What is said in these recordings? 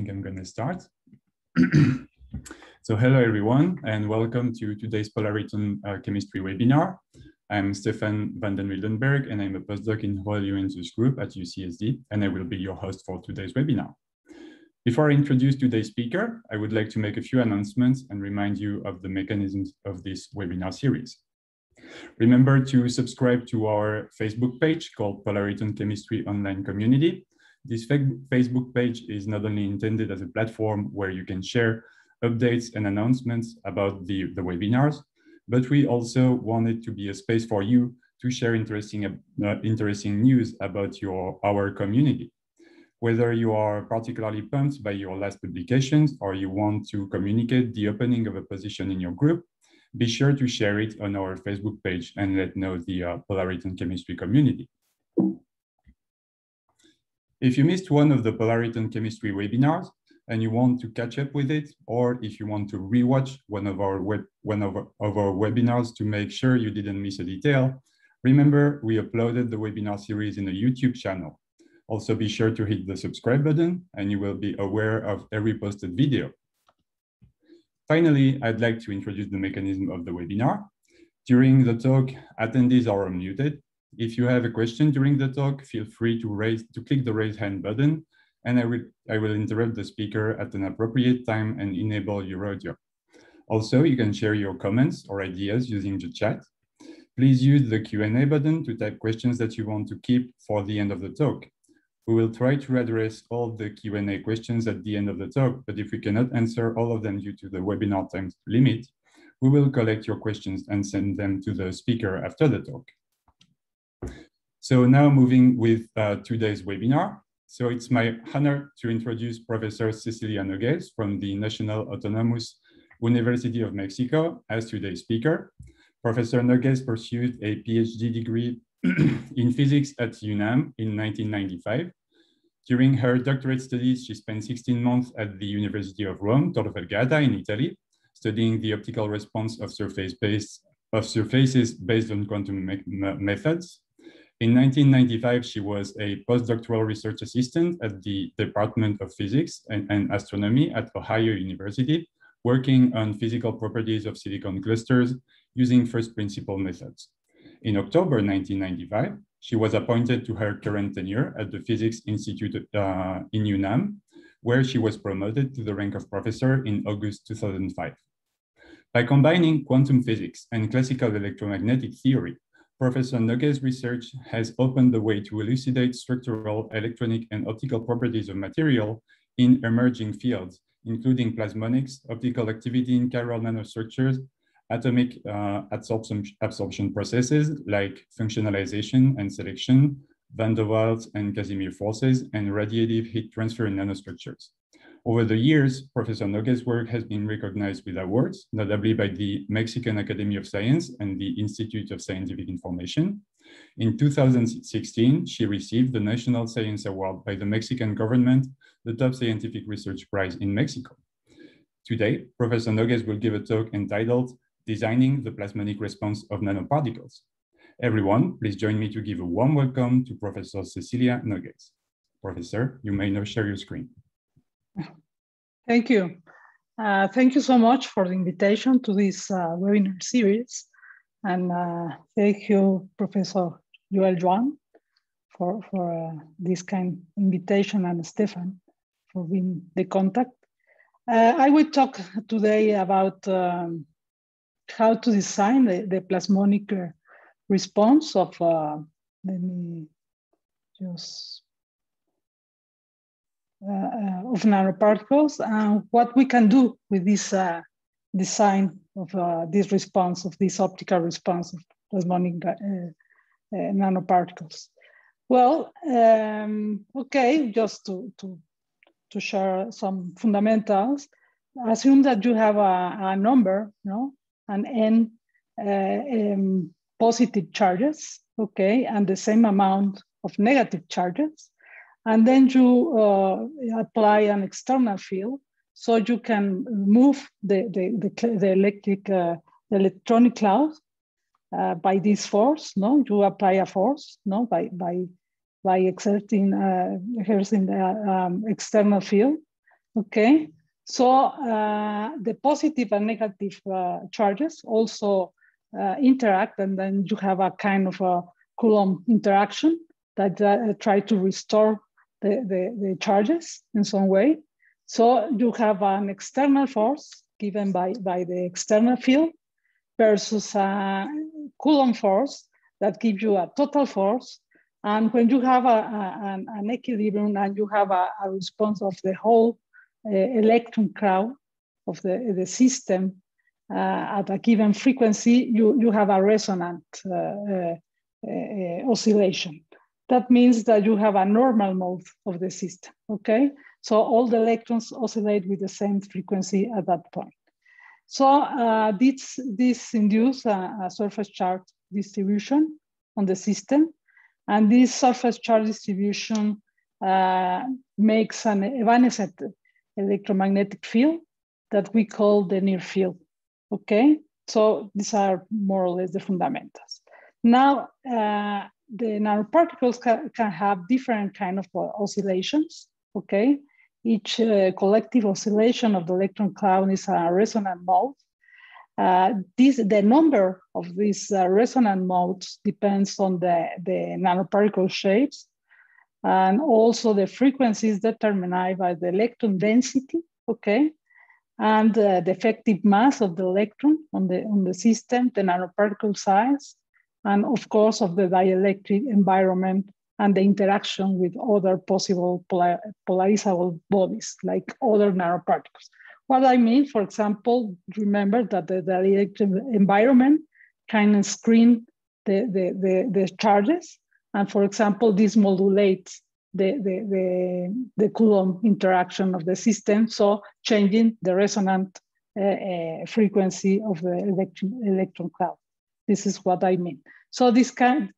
think I'm going to start. So hello, everyone, and welcome to today's Polariton Chemistry webinar. I'm Stefan van den Wildenberg, and I'm a postdoc in Hohenlohe group at UCSD, and I will be your host for today's webinar. Before I introduce today's speaker, I would like to make a few announcements and remind you of the mechanisms of this webinar series. Remember to subscribe to our Facebook page called Polariton Chemistry Online Community. This Facebook page is not only intended as a platform where you can share updates and announcements about the webinars, but we also want it to be a space for you to share interesting news about our community. Whether you are particularly pumped by your last publications or you want to communicate the opening of a position in your group, be sure to share it on our Facebook page and let know the Polariton Chemistry community. If you missed one of the Polariton Chemistry webinars and you want to catch up with it, or if you want to rewatch one of our webinars to make sure you didn't miss a detail, remember we uploaded the webinar series in a YouTube channel. Also be sure to hit the subscribe button and you will be aware of every posted video. Finally, I'd like to introduce the mechanism of the webinar. During the talk, attendees are unmuted. If you have a question during the talk, feel free to click the raise hand button, and I will interrupt the speaker at an appropriate time and enable your audio. Also, you can share your comments or ideas using the chat. Please use the Q&A button to type questions that you want to keep for the end of the talk. We will try to address all the Q&A questions at the end of the talk, but if we cannot answer all of them due to the webinar time limit, we will collect your questions and send them to the speaker after the talk. So now moving with today's webinar. So it's my honor to introduce Professor Cecilia Noguez from the National Autonomous University of Mexico as today's speaker. Professor Noguez pursued a PhD degree in physics at UNAM in 1995. During her doctorate studies, she spent 16 months at the University of Rome, Tor Vergata in Italy, studying the optical response of surfaces based on quantum methods. In 1995, she was a postdoctoral research assistant at the Department of Physics and Astronomy at Ohio University, working on physical properties of silicon clusters using first principle methods. In October 1995, she was appointed to her current tenure at the Physics Institute in UNAM, where she was promoted to the rank of professor in August 2005. By combining quantum physics and classical electromagnetic theory, Professor Noguez's research has opened the way to elucidate structural, electronic, and optical properties of material in emerging fields, including plasmonics, optical activity in chiral nanostructures, atomic absorption processes like functionalization and selection, van der Waals and Casimir forces, and radiative heat transfer in nanostructures. Over the years, Professor Noguez's work has been recognized with awards, notably by the Mexican Academy of Science and the Institute of Scientific Information. In 2016, she received the National Science Award by the Mexican government, the top scientific research prize in Mexico. Today, Professor Noguez will give a talk entitled Designing the Plasmonic Response of Nanoparticles. Everyone, please join me to give a warm welcome to Professor Cecilia Noguez. Professor, you may now share your screen. Thank you. Thank you so much for the invitation to this webinar series. And thank you, Professor Joel Joan, for this kind of invitation, and Stefan for being the contact. I will talk today about how to design the plasmonic response of, let me just, of nanoparticles and what we can do with this design of this response, of this optical response of plasmonic nanoparticles. Well, okay, just to share some fundamentals, assume that you have a number, no, an n positive charges, okay, and the same amount of negative charges. And then you apply an external field, so you can move the electronic cloud by this force. No, you apply a force. No, by exerting the external field. Okay, so the positive and negative charges also interact, and then you have a kind of a Coulomb interaction that try to restore the charges in some way. So you have an external force given by the external field versus a Coulomb force that gives you a total force. And when you have an equilibrium and you have a response of the whole electron crowd of the system at a given frequency, you have a resonant oscillation. That means that you have a normal mode of the system, okay? So all the electrons oscillate with the same frequency at that point. So this induces a surface charge distribution on the system. And this surface charge distribution makes an evanescent electromagnetic field that we call the near field, okay? So these are more or less the fundamentals. Now, the nanoparticles can have different kind of oscillations, okay? Each collective oscillation of the electron cloud is a resonant mode. The number of these resonant modes depends on the nanoparticle shapes, and also the frequencies determined by the electron density, okay? And the effective mass of the electron on the system, the nanoparticle size, and of course of the dielectric environment and the interaction with other possible polarizable bodies like other nanoparticles. What I mean, for example, remember that the dielectric environment can screen the charges. And for example, this modulates the Coulomb interaction of the system, so changing the resonant frequency of the electron cloud. This is what I mean. So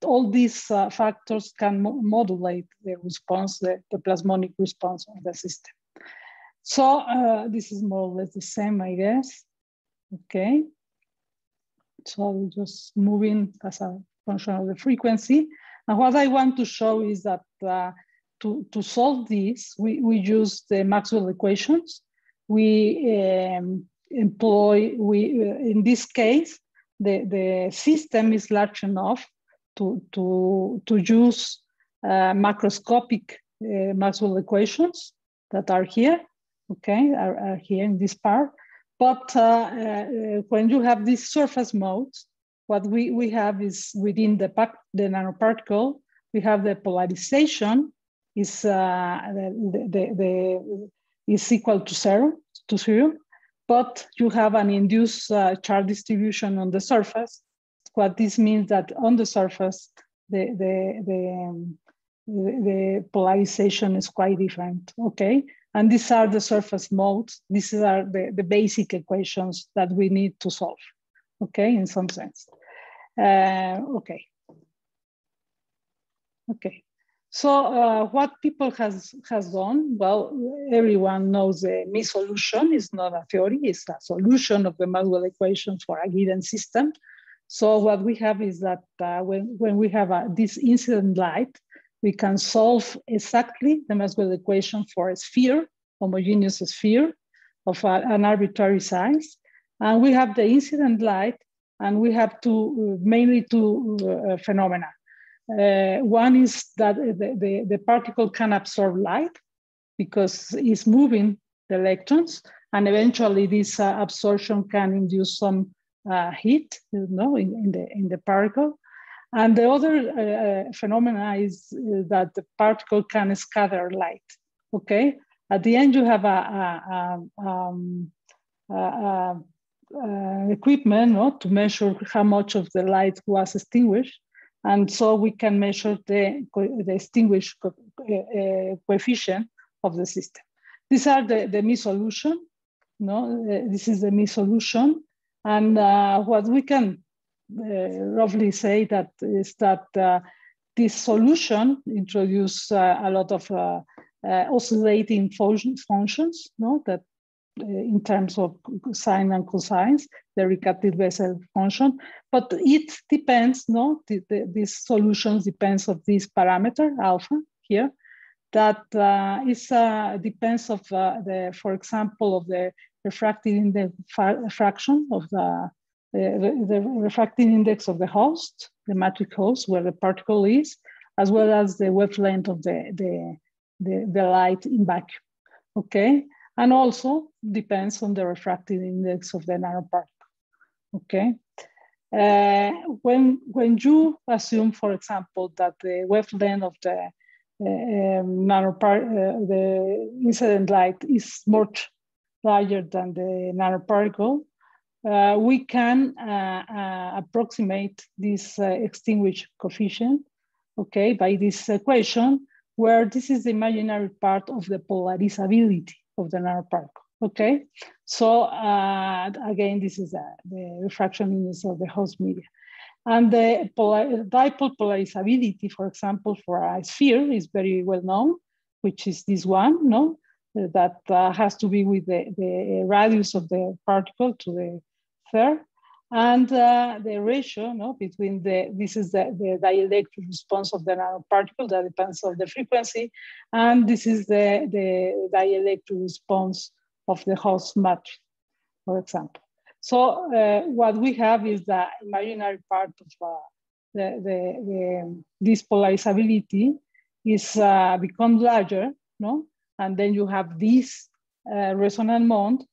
all these factors can modulate the response, the plasmonic response of the system. So this is more or less the same, I guess. Okay. So I'll just moving as a function of the frequency. And what I want to show is that to solve this, we use the Maxwell equations. We in this case, the system is large enough to use macroscopic Maxwell equations that are here, okay, are here in this part. But when you have these surface modes, what we have is within the nanoparticle, we have the polarization is equal to zero. But you have an induced charge distribution on the surface. What this means that on the surface, the polarization is quite different, okay? And these are the surface modes. These are the basic equations that we need to solve, okay, in some sense. Okay. So what people has done, well, everyone knows the Mie solution is not a theory, it's a solution of the Maxwell equations for a given system. So what we have is that when we have this incident light, we can solve exactly the Maxwell equation for a sphere, homogeneous sphere of an arbitrary size. And we have the incident light, and we have mainly two phenomena. One is that the particle can absorb light because it's moving the electrons, and eventually this absorption can induce some heat, in the particle. And the other phenomena is that the particle can scatter light. Okay, at the end you have equipment to measure how much of the light was extinguished. And so we can measure the extinguished coefficient of the system. These are the Mie solution. This is the Mie solution. And what we can roughly say that is that this solution introduces a lot of oscillating functions, that in terms of sine and cosines, the Riccati-Bessel function, but it depends, these solutions depends of this parameter alpha here, that depends of for example, of the refractive index fraction of the refractive index of the host, the matrix host where the particle is, as well as the wavelength of the light in vacuum. Okay, and also depends on the refractive index of the nanoparticle. Okay. When you assume, for example, that the wavelength of the the incident light is much larger than the nanoparticle, we can approximate this extinguished coefficient, okay, by this equation, where this is the imaginary part of the polarizability of the nanoparticle. Okay, so again, this is the refraction index of the host media. And the dipole polarizability, for example, for a sphere is very well known, which is this one, no? That has to be with the radius of the particle to the third. And the ratio, no, between this is the dielectric response of the nanoparticle that depends on the frequency, and this is the dielectric response of the host matrix, for example. So what we have is the imaginary part of this polarizability is becomes larger, no? And then you have this resonant mode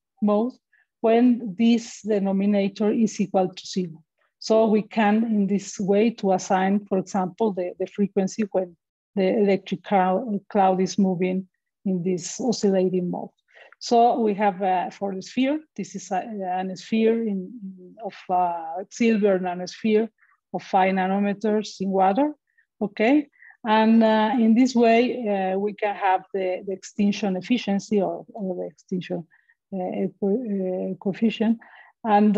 when this denominator is equal to 0. So we can, in this way, to assign, for example, the frequency when the electric cloud is moving in this oscillating mode. So we have for the sphere, this is a sphere of silver nanosphere of 5 nanometers in water, okay? And in this way, we can have the extinction efficiency or the extinction coefficient. And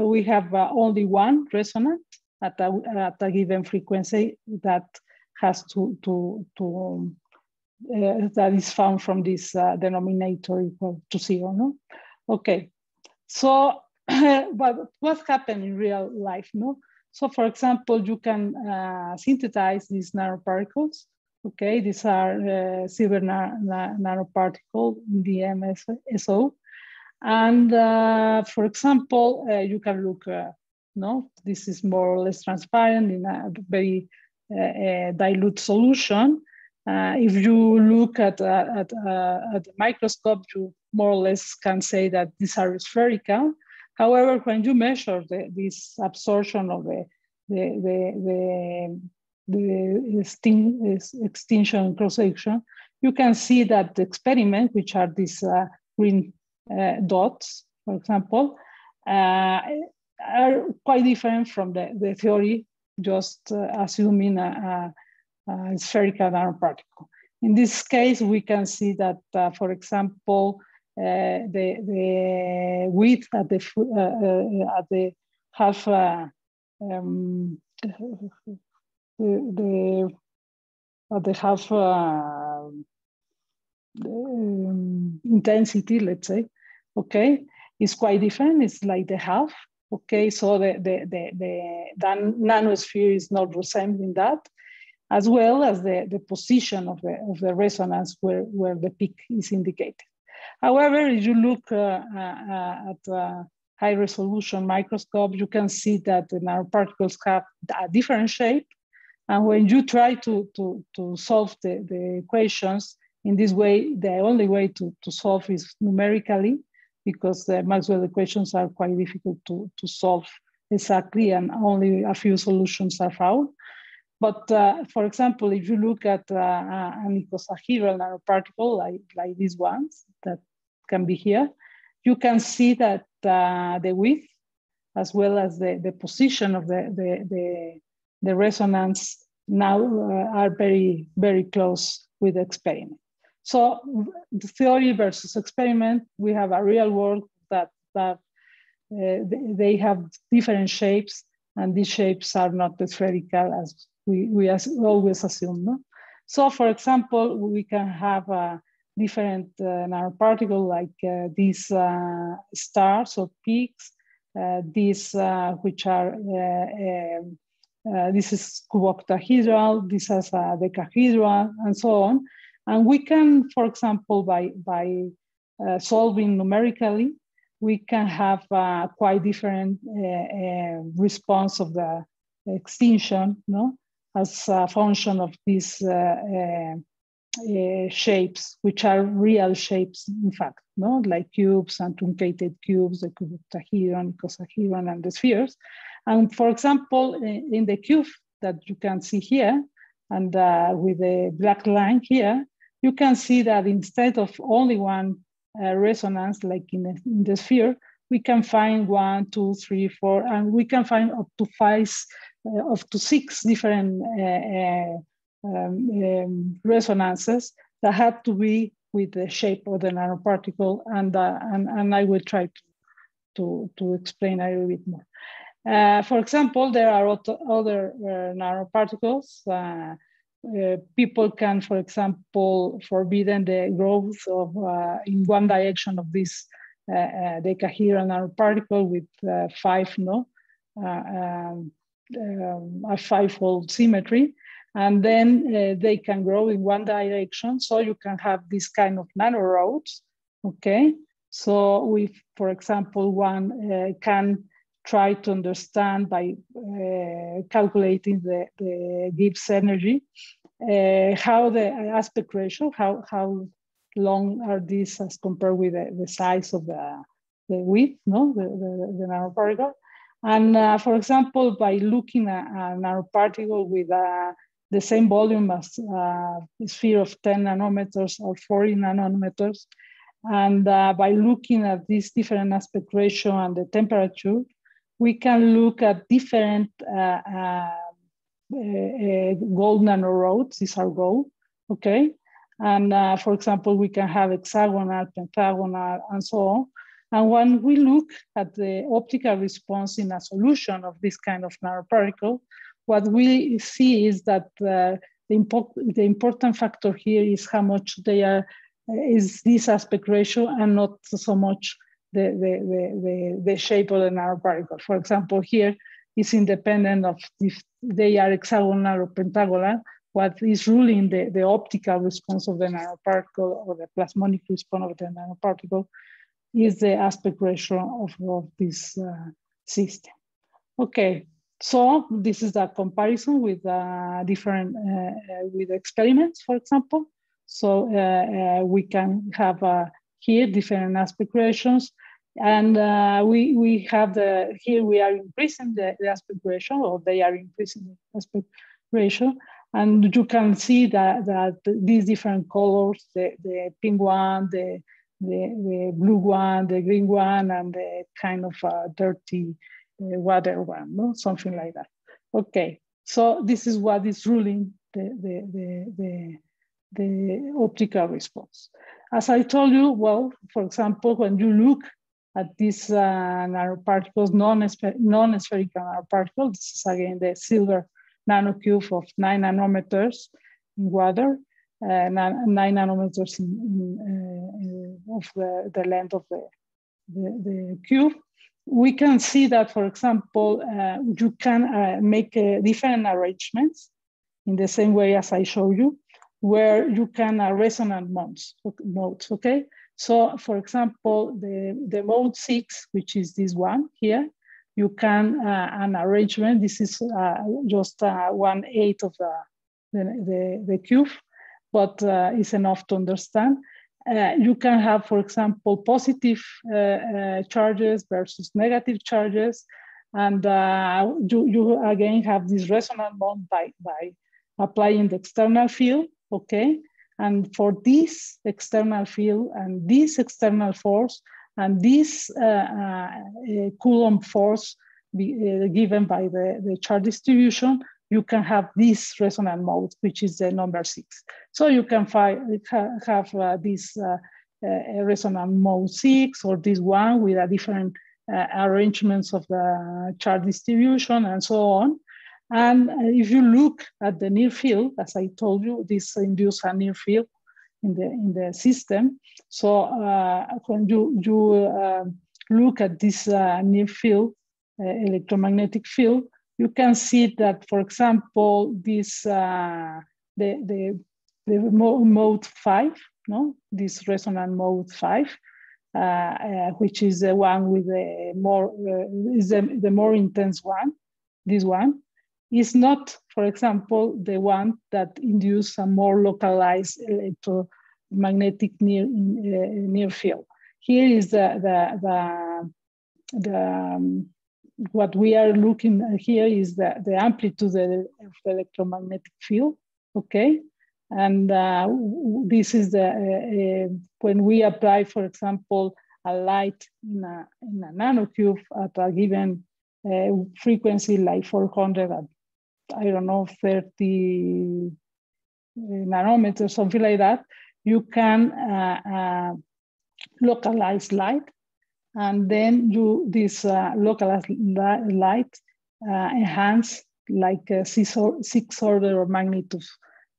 we have only one resonant at a given frequency that has that is found from this denominator equal to 0, no? Okay, so but what happened in real life, no? So for example, you can synthesize these nanoparticles, okay? These are silver nanoparticle in the MSO. And for example, you can look, no? This is more or less transparent in a very dilute solution. If you look at the microscope, you more or less can say that these are spherical. However, when you measure this absorption of the extinction cross-section, you can see that the experiment, which are these green dots, for example, are quite different from the theory, just assuming a spherical nanoparticle. In this case, we can see that, for example, the width at the half intensity, let's say, okay, is quite different. It's like the half. Okay, so the nanosphere is not resembling that, as well as the position of the resonance where the peak is indicated. However, if you look at a high resolution microscope, you can see that the nanoparticles have a different shape. And when you try to solve the equations in this way, the only way to solve is numerically, because the Maxwell equations are quite difficult to solve exactly, and only a few solutions are found. But for example, if you look at an icosahedral nanoparticle like these ones that can be here, you can see that the width, as well as the position of the resonance now are very, very close with the experiment. So the theory versus experiment, we have a real world that they have different shapes, and these shapes are not spherical as we always assume, no? So for example, we can have a different nanoparticle like these stars or peaks, these which are, this is cuboctahedral, this is a decahedral, and so on. And we can, for example, by solving numerically, we can have a quite different response of the extinction, no, as a function of these shapes, which are real shapes, in fact, no, like cubes and truncated cubes, the cuboctahedron, icosahedron, and the spheres. And for example, in the cube that you can see here, and with the black line here, you can see that instead of only one resonance, like in the sphere, we can find 1, 2, 3, 4, and we can find up to 6 different resonances that have to be with the shape of the nanoparticle, and I will try to explain a little bit more. For example, there are other nanoparticles. People can, for example, forbidden the growth of in one direction of this decahedral nanoparticle with a 5-fold symmetry, and then they can grow in one direction. So you can have this kind of nanorods. Okay, so we, for example, one can try to understand by calculating the Gibbs energy, how the aspect ratio, how long are these as compared with the size of the width, no, the nanoparticle. And for example, by looking at a nanoparticle with the same volume as a sphere of 10 nanometers or 40 nanometers, and by looking at this different aspect ratio and the temperature, we can look at different gold nanorods. These are gold, okay? And for example, we can have hexagonal, pentagonal, and so on. And when we look at the optical response in a solution of this kind of nanoparticle, what we see is that the important factor here is how much they are, is this aspect ratio, and not so much the shape of the nanoparticle. For example, here is independent of if they are hexagonal or pentagonal. What is ruling the optical response of the nanoparticle or the plasmonic response of the nanoparticle is the aspect ratio of this system. Okay, so this is a comparison with different with experiments, for example. So we can have here different aspect ratios, and we have here we are increasing the aspect ratio, or they are increasing the aspect ratio, and you can see that these different colors, the pink one, the blue one, the green one, and the kind of dirty water one, no? Something like that. Okay, so this is what is ruling the optical response. As I told you, well, for example, when you look at these nanoparticles, non-spherical nanoparticles, this is again the silver nanocube of 9 nanometers in water, 9 nanometers of the length of the cube. We can see that, for example, you can make different arrangements in the same way as I show you, where you can resonant modes, okay? So, for example, the mode 6, which is this one here, you can, an arrangement, this is just 1/8 of the cube, but it's enough to understand. You can have, for example, positive charges versus negative charges. And you again have this resonant mode by applying the external field, okay? And for this external field and this external force and this Coulomb force given by the charge distribution, you can have this resonant mode, which is the number 6. So you can have this resonant mode 6 or this one with a different arrangements of the charge distribution and so on. And if you look at the near field, as I told you, this induces a near field in the system. So when you look at this near field, electromagnetic field, you can see that, for example, this the mode 5, no, this resonant mode 5, which is the one with the more is the more intense one. This one is not, for example, the one that induces a more localized electromagnetic near field. Here is what we are looking at here is the amplitude of the electromagnetic field. Okay. And this is when we apply, for example, a light in a nanocube at a given frequency, like 400 at, I don't know, 30 nanometers, something like that, you can localize light. And then this localized light enhance like a six order of magnitude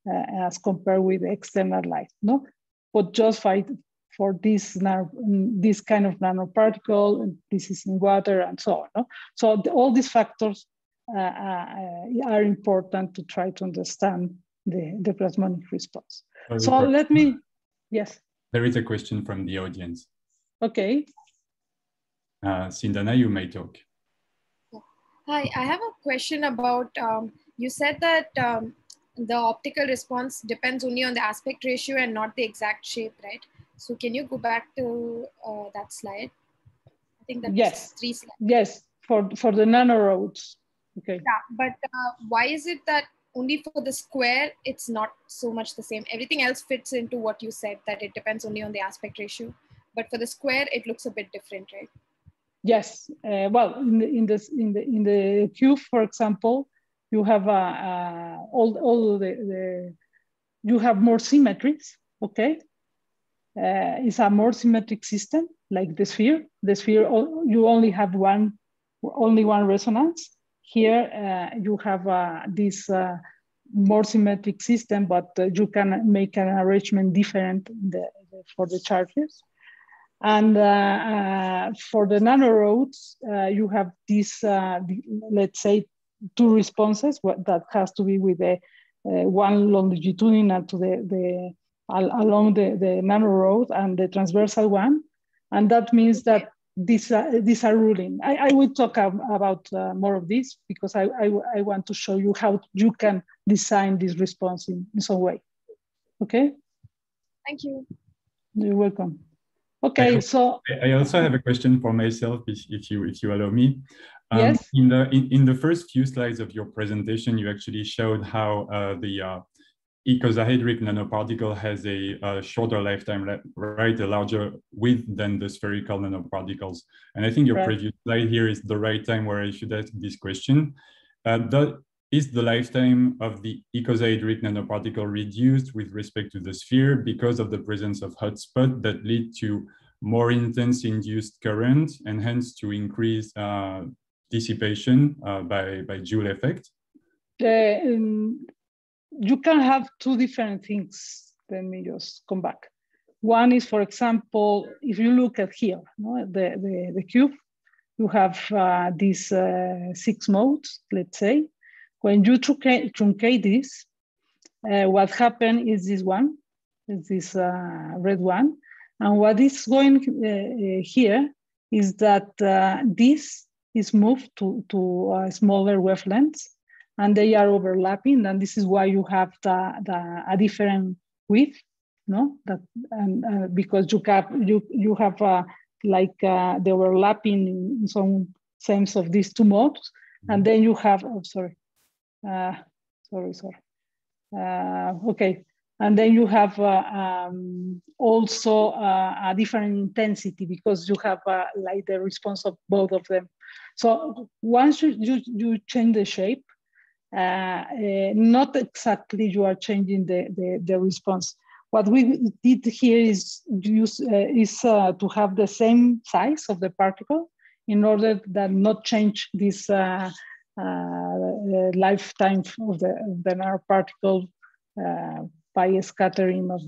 as compared with external light, no? But just for this kind of nanoparticle, this is in water and so on, no? So all these factors are important to try to understand the plasmonic response. So let me, yes. There is a question from the audience. Okay. Sindana, you may talk. Hi, I have a question about, you said that the optical response depends only on the aspect ratio and not the exact shape, right? So can you go back to that slide? I think that yes. 3 slides. Yes, for the nanorods. Okay. Yeah, but why is it that only for the square, it's not so much the same? Everything else fits into what you said, that it depends only on the aspect ratio. But for the square, it looks a bit different, right? Yes. Well, in the cube, for example, you have you have more symmetries. Okay. It's a more symmetric system, like the sphere. The sphere, you only have one resonance. Here, you have this more symmetric system, but you can make an arrangement different for the charges. And for the nanorods, you have this, let's say, 2 responses that has to be with the one longitudinal to along the nanorod and the transversal one. And that means that these are ruling. I will talk about more of this because I want to show you how you can design this response in some way. Okay? Thank you. You're welcome. Okay, so I also have a question for myself, if you allow me. Yes. In the first few slides of your presentation, you actually showed how the icosahedric nanoparticle has a shorter lifetime, right? A larger width than the spherical nanoparticles. And I think your previous slide here is the right time where I should ask this question. Is the lifetime of the icosahedric nanoparticle reduced with respect to the sphere because of the presence of hotspots that lead to more intense induced current and hence to increase dissipation by Joule effect? You can have 2 different things. Let me just come back. One is, for example, if you look at here, no, the cube, you have these 6 modes, let's say. When you truncate this, what happened is this one, is this red one. And what is going here is that this is moved to a smaller wavelengths, and they are overlapping. And this is why you have a different width, no? Because you have like the overlapping in some sense of these 2 modes. And then you have, oh, sorry. Okay, and then you have also a different intensity because you have like the response of both of them. So once you change the shape, not exactly you are changing the response. What we did here is to have the same size of the particle in order that not change this lifetime of the nanoparticle by a scattering of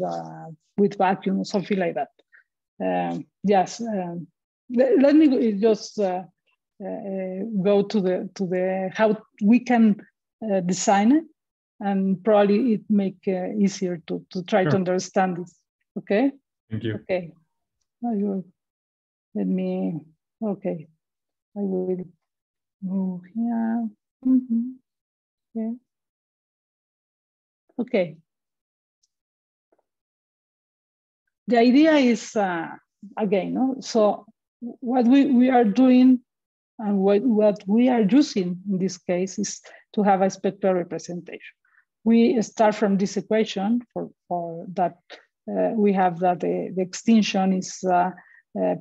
with vacuum or something like that. Yes, let me just go to the how we can design it. and probably it make easier to try to understand this. Okay. Thank you. Okay. Let me. Okay. I will move here. Yeah. Okay. The idea is again, no? So what we are doing and what we are using in this case is to have a spectral representation. We start from this equation for that we have that the extinction is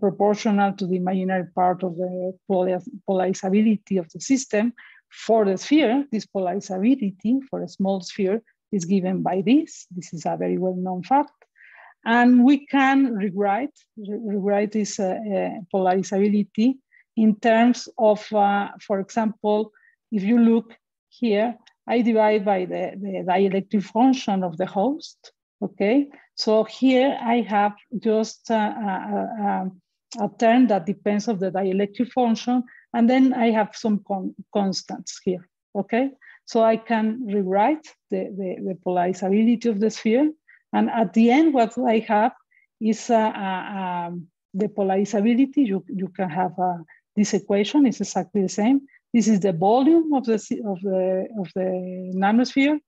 proportional to the imaginary part of the polarizability of the system. For the sphere, this polarizability for a small sphere is given by this. This is a very well-known fact. And we can rewrite this polarizability in terms of, for example, if you look here, I divide by the dielectric function of the host, okay? So here I have just a term that depends on the dielectric function, and then I have some constants here, okay? So I can rewrite the polarizability of the sphere, and at the end, what I have is the polarizability. You can have this equation is exactly the same. This is the volume of the nanosphere.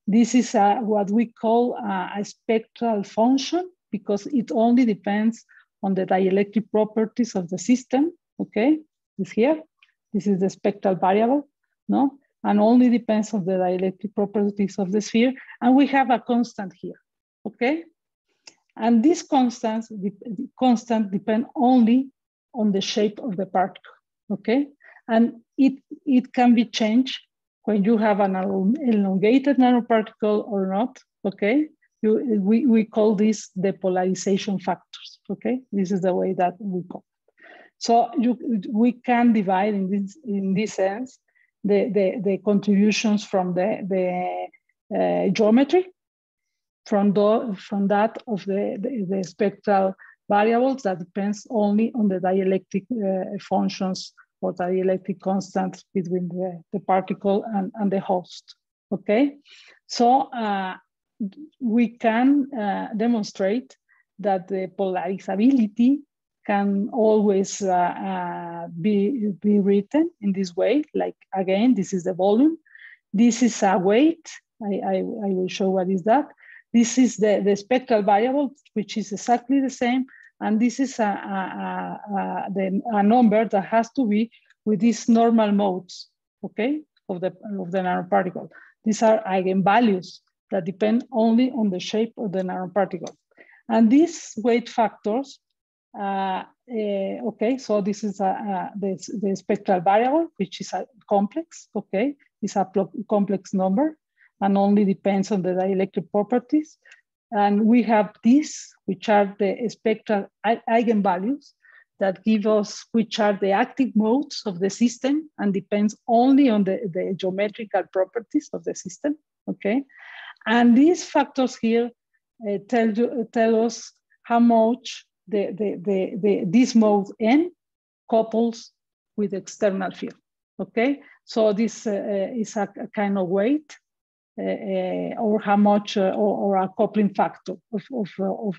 This is what we call a spectral function because it only depends on the dielectric properties of the system. Okay, this here. This is the spectral variable, no, and only depends on the dielectric properties of the sphere. And we have a constant here. Okay, and these constants depend only on the shape of the particle. Okay, and it can be changed when you have an elongated nanoparticle or not. Okay, we call this depolarization factors. Okay, this is the way that we call it. So we can divide in this sense the contributions from the geometry. From that of the spectral variables that depends only on the dielectric functions or dielectric constants between the particle and the host, okay? So we can demonstrate that the polarizability can always be written in this way, like again, this is the volume, this is a weight, I will show what is that. This is the spectral variable, which is exactly the same. And this is a number that has to be with these normal modes, okay, of the nanoparticle. These are eigenvalues that depend only on the shape of the nanoparticle. And these weight factors, okay, so this is the spectral variable, which is a complex, okay, it's a complex number and only depends on the dielectric properties. And we have these, which are the spectral eigenvalues that give us which are the active modes of the system and depends only on the geometrical properties of the system, okay? And these factors here tell us how much this mode N couples with external field, okay? So this is a kind of weight or how much or a coupling factor of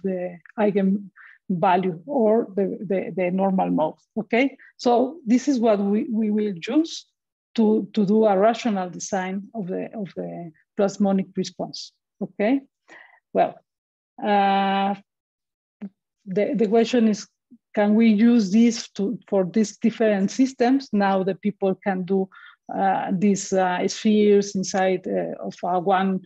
the eigenvalue or the normal mode, okay? So this is what we will use to do a rational design of the plasmonic response, okay? Well, the question is, can we use this for these different systems? Now the people can do these spheres inside of one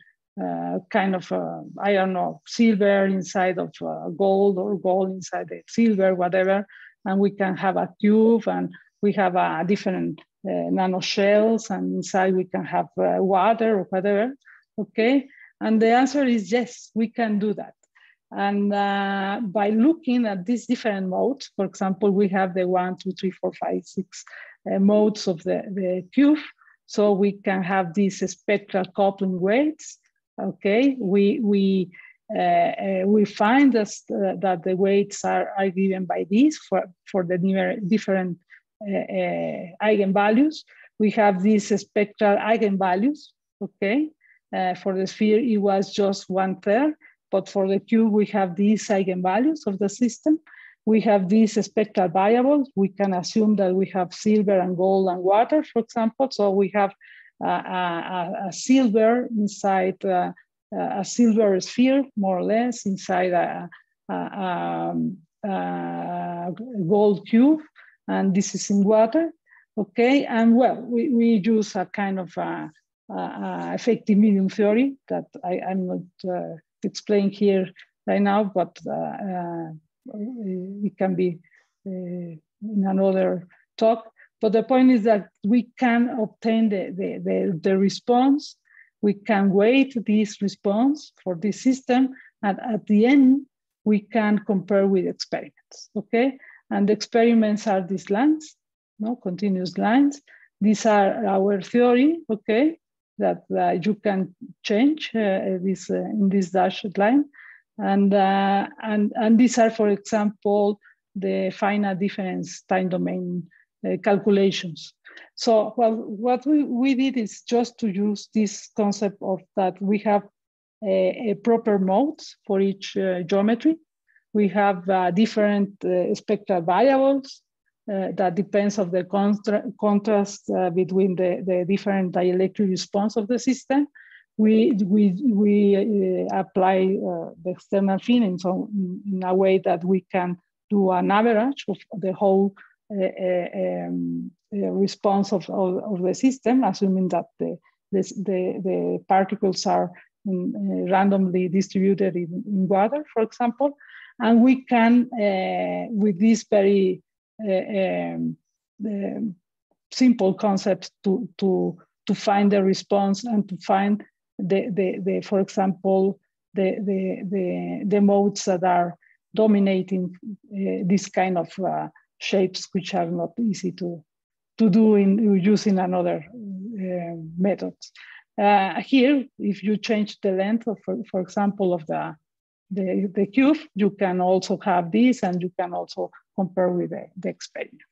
kind of, I don't know, silver inside of gold or gold inside the silver, whatever. And we can have a cube and we have a different nanoshells and inside we can have water or whatever, okay? And the answer is yes, we can do that. And by looking at these different modes, for example, we have the 1, 2, 3, 4, 5, 6 modes of the cube. So we can have these spectral coupling weights. Okay, we find that the weights are given by these for the different eigenvalues. We have these spectral eigenvalues. Okay, For the sphere, it was just 1/3, but for the cube, we have these eigenvalues of the system. We have these spectral variables. We can assume that we have silver and gold and water, for example. So we have a silver inside a silver sphere, more or less, inside a gold cube, and this is in water. Okay, and well, we use a kind of effective medium theory that I'm not explaining here right now, but it can be in another talk. But the point is that we can obtain the response. We can weight this response for this system, and at the end, we can compare with experiments, okay? And the experiments are these lines, no, continuous lines. These are our theory, okay? That you can change this in this dashed line, and these are, for example, the finite difference time domain calculations. So, well, what we did is just to use this concept of that we have a proper modes for each geometry. We have different spectral variables that depends of the contrast between the different dielectric response of the system. We apply the external field in a way that we can do an average of the whole response of the system, assuming that the particles are randomly distributed in water, for example. And we can, with this very simple concept, to find the response and to find for example, the modes that are dominating this kind of shapes, which are not easy to do using another methods. Here, if you change the length of, for example, of the cube, you can also have this, and you can also compare with the experiment.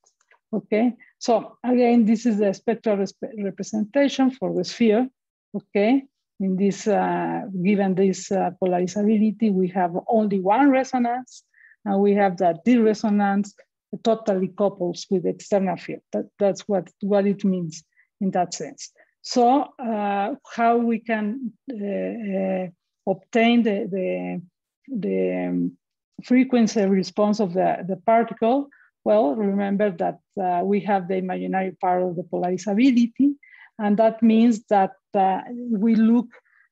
Okay, so again, this is the spectral representation for the sphere. Okay, in this given this polarizability, we have only one resonance, and we have that this resonance totally couples with the external field. That's what it means in that sense. So how we can obtain the frequency response of the particle? Well, remember that we have the imaginary part of the polarizability, and that means that we look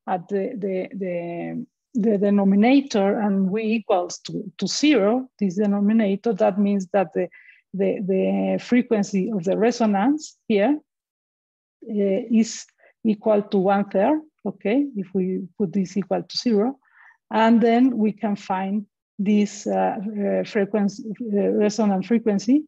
at the denominator, and we equals to 0, this denominator. That means that the frequency of the resonance here is equal to 1/3, okay, if we put this equal to 0. And then we can find this resonant frequency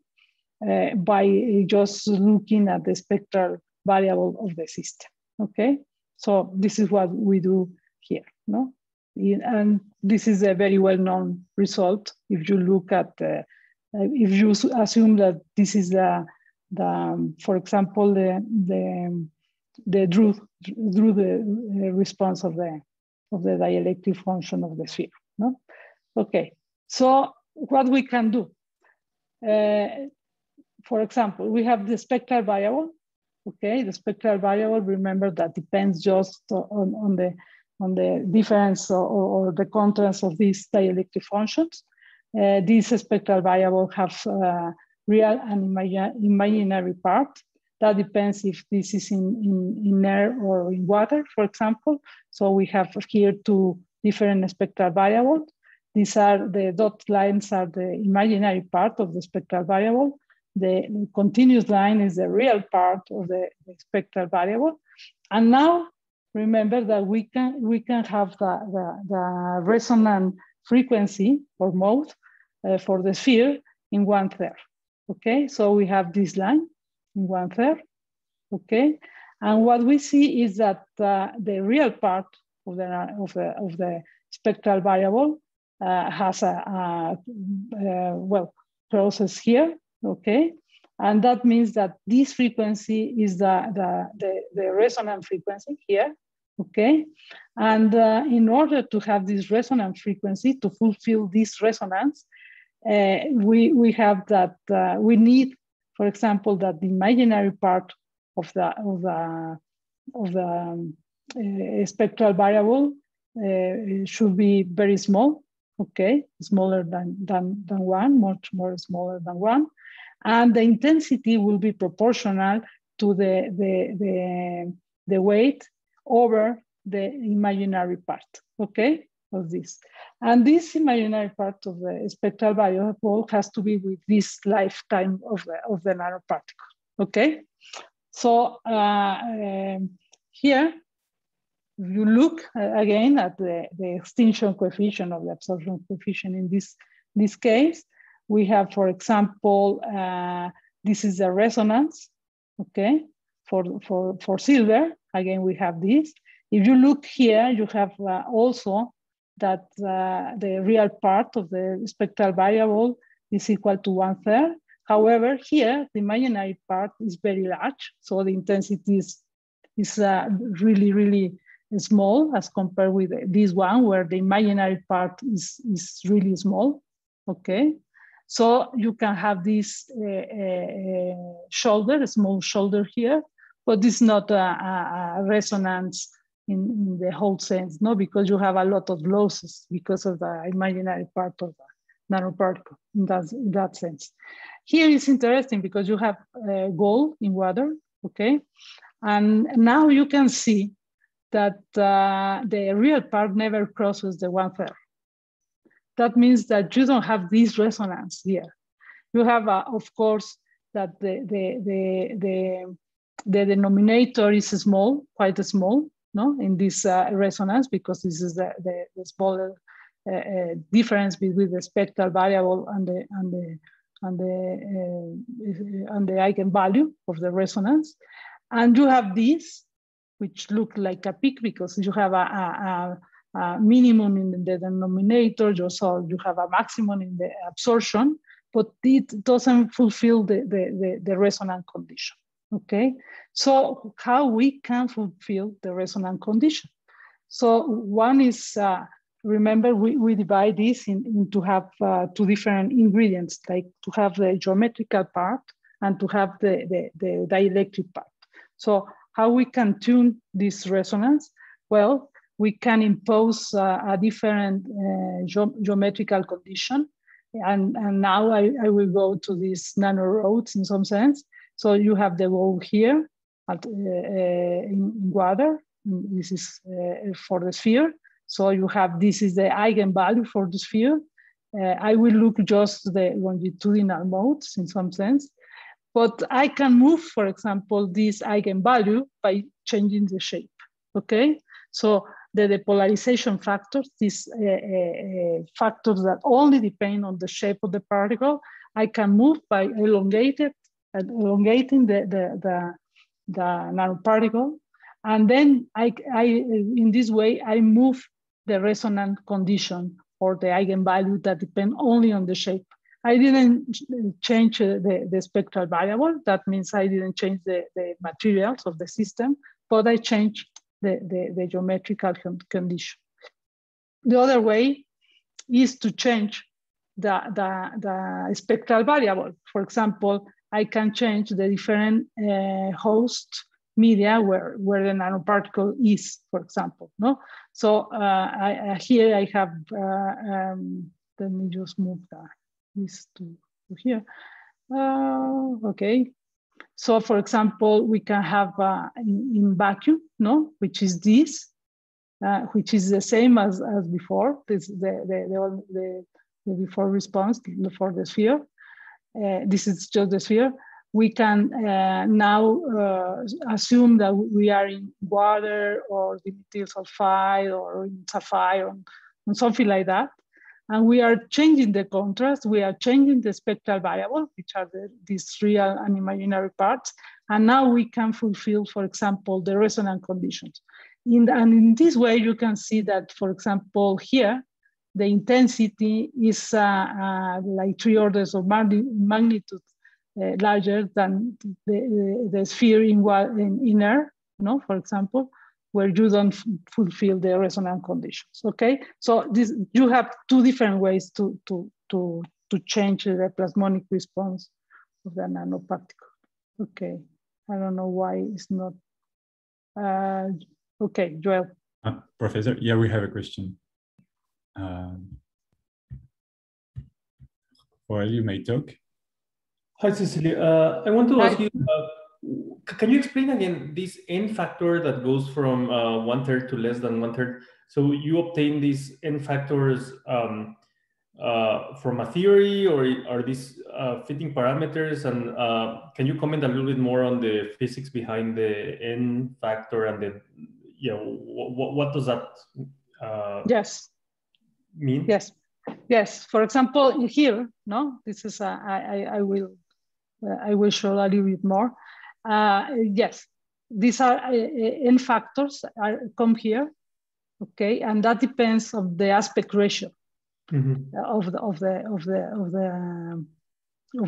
by just looking at the spectral variable of the system, okay? So this is what we do here, no? And this is a very well-known result. If you look at, if you assume that this is for example, the Drude response of the dielectric function of the sphere, no? Okay, so what we can do? For example, we have the spectral variable. Okay, the spectral variable, remember that depends just on the difference or the contrast of these dielectric functions. These spectral variable have real and imaginary part. That depends if this is in air or in water, for example. So we have here two different spectral variables. These are the dot lines are the imaginary part of the spectral variable. The continuous line is the real part of the spectral variable. And now remember that we can have the resonant frequency or mode for the sphere in 1/3. Okay, so we have this line in 1/3. Okay, and what we see is that the real part of the spectral variable has well, crosses here. Okay, and that means that this frequency is the resonant frequency here. okay? And in order to have this resonant frequency, to fulfill this resonance, we have that, we need, for example, that the imaginary part of the spectral variable should be very small, okay, smaller than one, much more smaller than one, and the intensity will be proportional to the weight over the imaginary part, okay, of this. And this imaginary part of the spectral variable has to be with this lifetime of the nanoparticle, okay? So here, you look again at the extinction coefficient of the absorption coefficient in this case. We have, for example, this is a resonance, okay, for silver. Again, we have this. If you look here, you have also that the real part of the spectral variable is equal to 1/3. However, here, the imaginary part is very large, so the intensity is really, really small as compared with this one, where the imaginary part is really small, okay? So you can have this shoulder, a small shoulder here, but it's not a resonance in the whole sense, no, because you have a lot of losses because of the imaginary part of the nanoparticle in that sense. Here is interesting because you have gold in water, okay? And now you can see that the real part never crosses the 1/3. That means that you don't have this resonance here. You have, of course, that the denominator is small, quite small, no, in this resonance, because this is the smaller difference between the spectral variable and the eigenvalue of the resonance. And you have this, which look like a peak because you have a minimum in the denominator, so you have a maximum in the absorption, but it doesn't fulfill the resonant condition, okay? So how we can fulfill the resonant condition? So one is, remember, we divide this into have two different ingredients, like to have the geometrical part and to have the dielectric part. So how we can tune this resonance? Well, we can impose a different geometrical condition. And now I will go to these nanorods in some sense. So you have the wall here in water. This is for the sphere. So you have, this is the eigenvalue for the sphere. I will look just the longitudinal modes in some sense. But I can move, for example, this eigenvalue by changing the shape, okay? So the depolarization factors, these factors that only depend on the shape of the particle, I can move by elongating the nanoparticle. And then in this way, I move the resonant condition or the eigenvalue that depend only on the shape. I didn't change the spectral variable. That means I didn't change the materials of the system, but I changed the geometrical condition. The other way is to change the spectral variable. For example, I can change the different host media where the nanoparticle is, for example. No, so here I have. Let me just move this to here. Okay. So, for example, we can have in vacuum, no, which is this, which is the same as before. This the before response for the sphere. This is just the sphere. We can now assume that we are in water or dimethyl sulfide or in sapphire or something like that. And we are changing the contrast, we are changing the spectral variable, which are these real and imaginary parts. And now we can fulfill, for example, the resonant conditions. And in this way, you can see that, for example, here, the intensity is like 3 orders of magnitude larger than the sphere in air, no, for example. where you don't fulfill the resonance conditions. Okay, so this, you have two different ways to change the plasmonic response of the nanoparticle. Okay, I don't know why it's not. Okay, Joel. Professor, yeah, we have a question. Well, you may talk. Hi, Cecilia. I want to ask you, can you explain again this n factor that goes from 1/3 to less than 1/3? So you obtain these n factors from a theory, or are these fitting parameters? And can you comment a little bit more on the physics behind the n factor and the, what does that yes mean? Yes, for example, here, no, this is I will show a little bit more. Yes, these are n factors come here, okay, and that depends on the aspect ratio of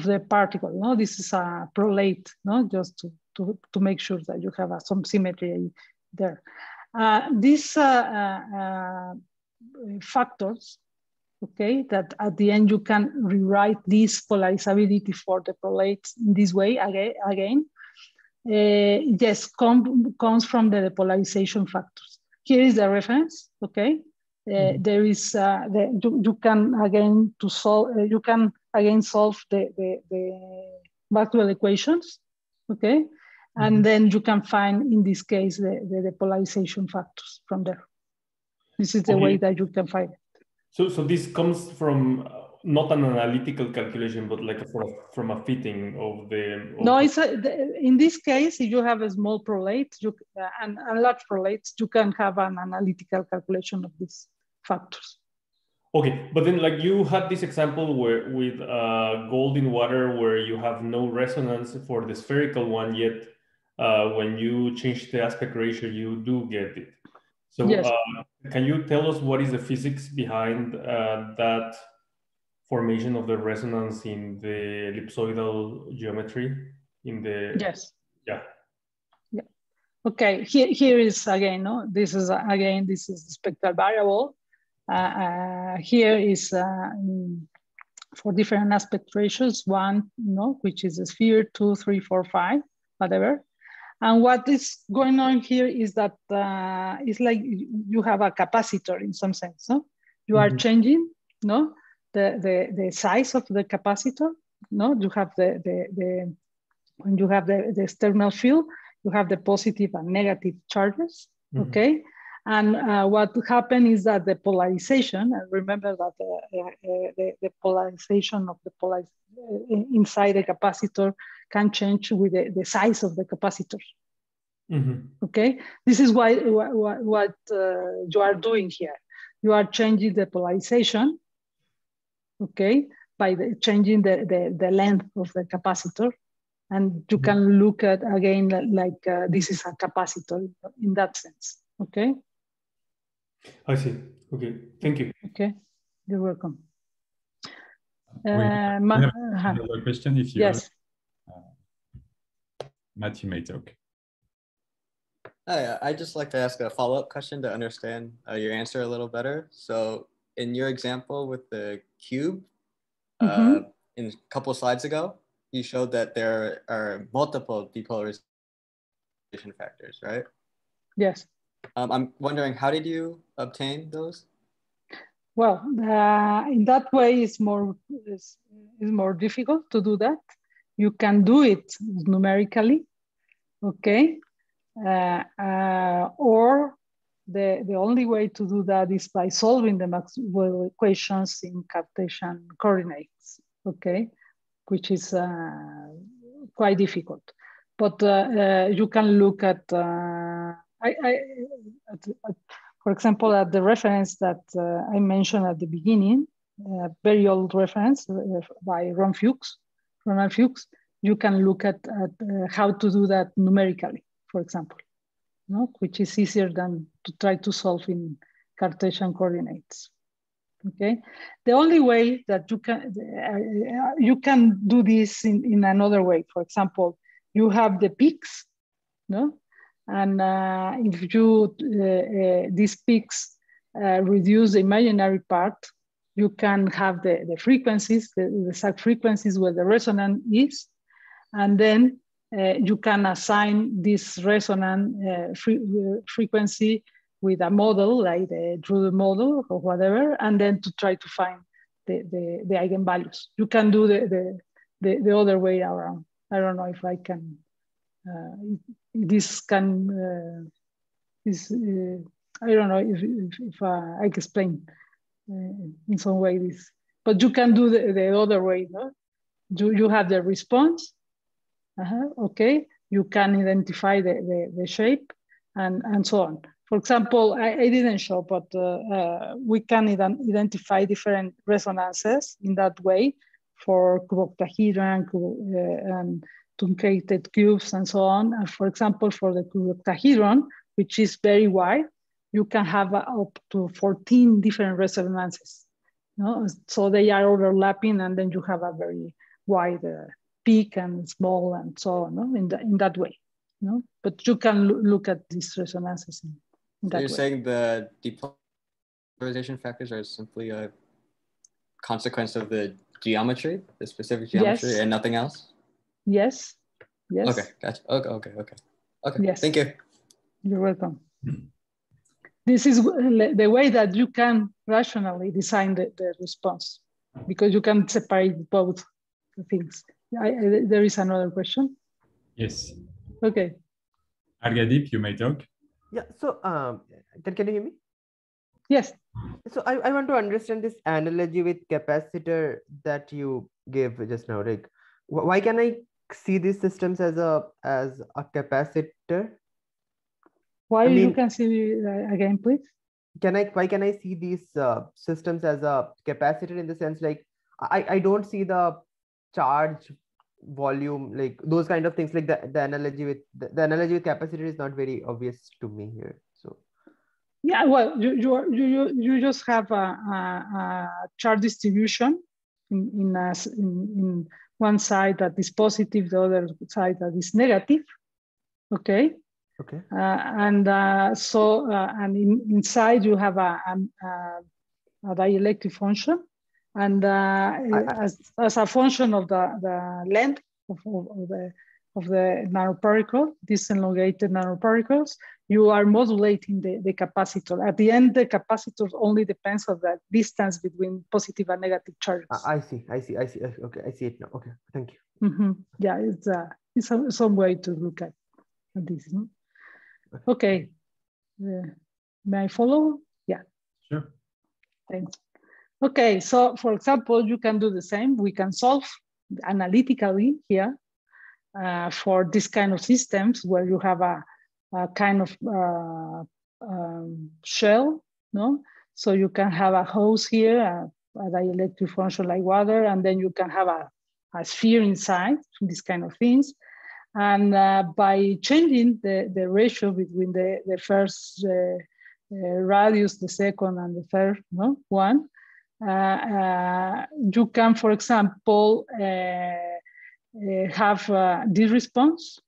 the particle. No, this is a prolate, no, just to make sure that you have some symmetry there. These factors, okay, that at the end you can rewrite this polarizability for the prolates in this way again. Yes, comes from the depolarization factors. Here is the reference, okay. There is you can again solve the Maxwell equations, okay, and then you can find in this case the depolarization factors from there. This is the way that you can find it. So this comes from not an analytical calculation, but like from a fitting of the. No, it's in this case, if you have a small prolate and a large prolate, you can have an analytical calculation of these factors. Okay, but then like you had this example where with gold in water, where you have no resonance for the spherical one, yet when you change the aspect ratio, you do get it. So yes. Can you tell us what is the physics behind that formation of the resonance in the ellipsoidal geometry? Yes. Yeah. Yeah. Okay. Here is again. No, this is the spectral variable. Here is for different aspect ratios. 1, which is a sphere. 2, 3, 4, 5, whatever. And what is going on here is that it's like you have a capacitor in some sense. No, you are changing, no, the size of the capacitor. No, you have when you have the external field, you have the positive and negative charges. Okay, and what happened is that the polarization. Remember that the polarization of the inside the capacitor can change with the size of the capacitor. Okay, this is what you are doing here. You are changing the polarization, okay, by changing the length of the capacitor, and you can look at again like this is a capacitor in that sense. Okay. I see. Okay, thank you. Okay, you're welcome. We have another question if you yes. Matt, you may talk. Hi, I'd just like to ask a follow-up question to understand your answer a little better. So in your example with the cube, in a couple of slides ago, you showed that there are multiple depolarization factors, right? Yes. I'm wondering, how did you obtain those? Well, in that way, it's more difficult to do that. You can do it numerically, okay? Or the only way to do that is by solving the Maxwell equations in Cartesian coordinates, okay? Which is quite difficult. But you can look at, for example, at the reference that I mentioned at the beginning, very old reference by Ronald Fuchs, you can look at how to do that numerically, for example, which is easier than to try to solve in Cartesian coordinates. Okay, the only way that you can do this in another way. For example, you have the peaks, And if you, these peaks reduce the imaginary part, you can have the frequencies, the exact frequencies where the resonance is, and then you can assign this resonant frequency with a model, like the Drude model or whatever, and then to try to find the eigenvalues. You can do the other way around. I don't know if I can, this can, I don't know if I can explain in some way this, but you can do the other way, no? You have the response, okay, you can identify the shape and so on. For example, I didn't show, but we can identify different resonances in that way for cuboctahedron and truncated cubes and so on. And for example, for the cuboctahedron, which is very wide, you can have up to 14 different resonances. No? So they are overlapping, and then you have a very wide peak and small and so on, no? in that way. No? But you can look at these resonances in that way. So you're saying the depolarization factors are simply a consequence of the geometry, the specific geometry, and nothing else? Yes. Yes. Okay, gotcha. Okay. Yes. Thank you. You're welcome. This is the way that you can rationally design the response, because you can separate both things. There is another question. Yes. Okay. Argadip, you may talk. Yeah, so can you hear me? Yes. So I want to understand this analogy with capacitor that you gave just now. Like, why can I see these systems as a capacitor? Why you can see again, please? Why can I see these systems as a capacitor, in the sense like I don't see the charge volume, like those kind of things, like the analogy with the analogy with capacitor is not very obvious to me here. So yeah, well, you just have a charge distribution in one side that is positive, the other side that is negative. Okay. Okay. And inside you have a dielectric function, and as a function of the length of the nanoparticle, these elongated nanoparticles, you are modulating the capacitor. At the end, the capacitor only depends on the distance between positive and negative charges. I see. Okay, I see it now. Okay, thank you. Mm-hmm. Yeah, it's some way to look at this. No? Okay, may I follow? Yeah. Sure. Thanks. Okay, so for example, you can do the same. We can solve analytically here for this kind of systems where you have a kind of shell, no? So you can have a hose here, a dielectric function like water, and then you can have a sphere inside, these kind of things. And by changing the ratio between the first radius, the second, and the third one, you can, for example, have this response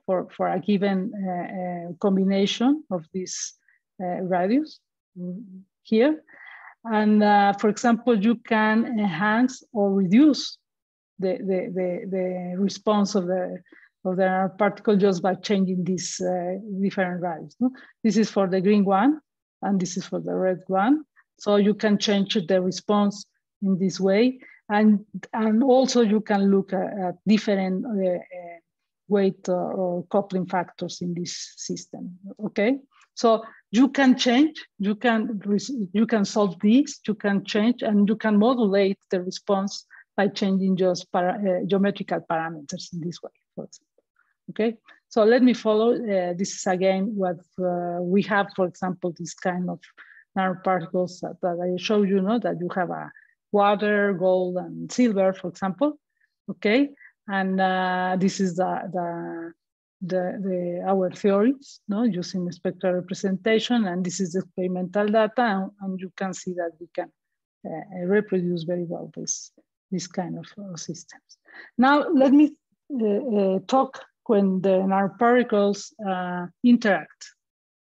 for a given combination of this radius here. And for example, you can enhance or reduce the response of the particle just by changing these different values. No? This is for the green one, and this is for the red one. So you can change the response in this way. And also you can look at different weight or coupling factors in this system, okay? So you can change, you can solve these, you can change, and you can modulate the response by changing just geometrical parameters in this way, for example. Okay, so let me follow. This is again what we have, for example, this kind of nanoparticles that I showed you, that you have a water, gold, and silver, for example. Okay, and this is our theories, using spectral representation, and this is the experimental data, and you can see that we can reproduce very well this kind of systems. Now let me talk when the nanoparticles interact.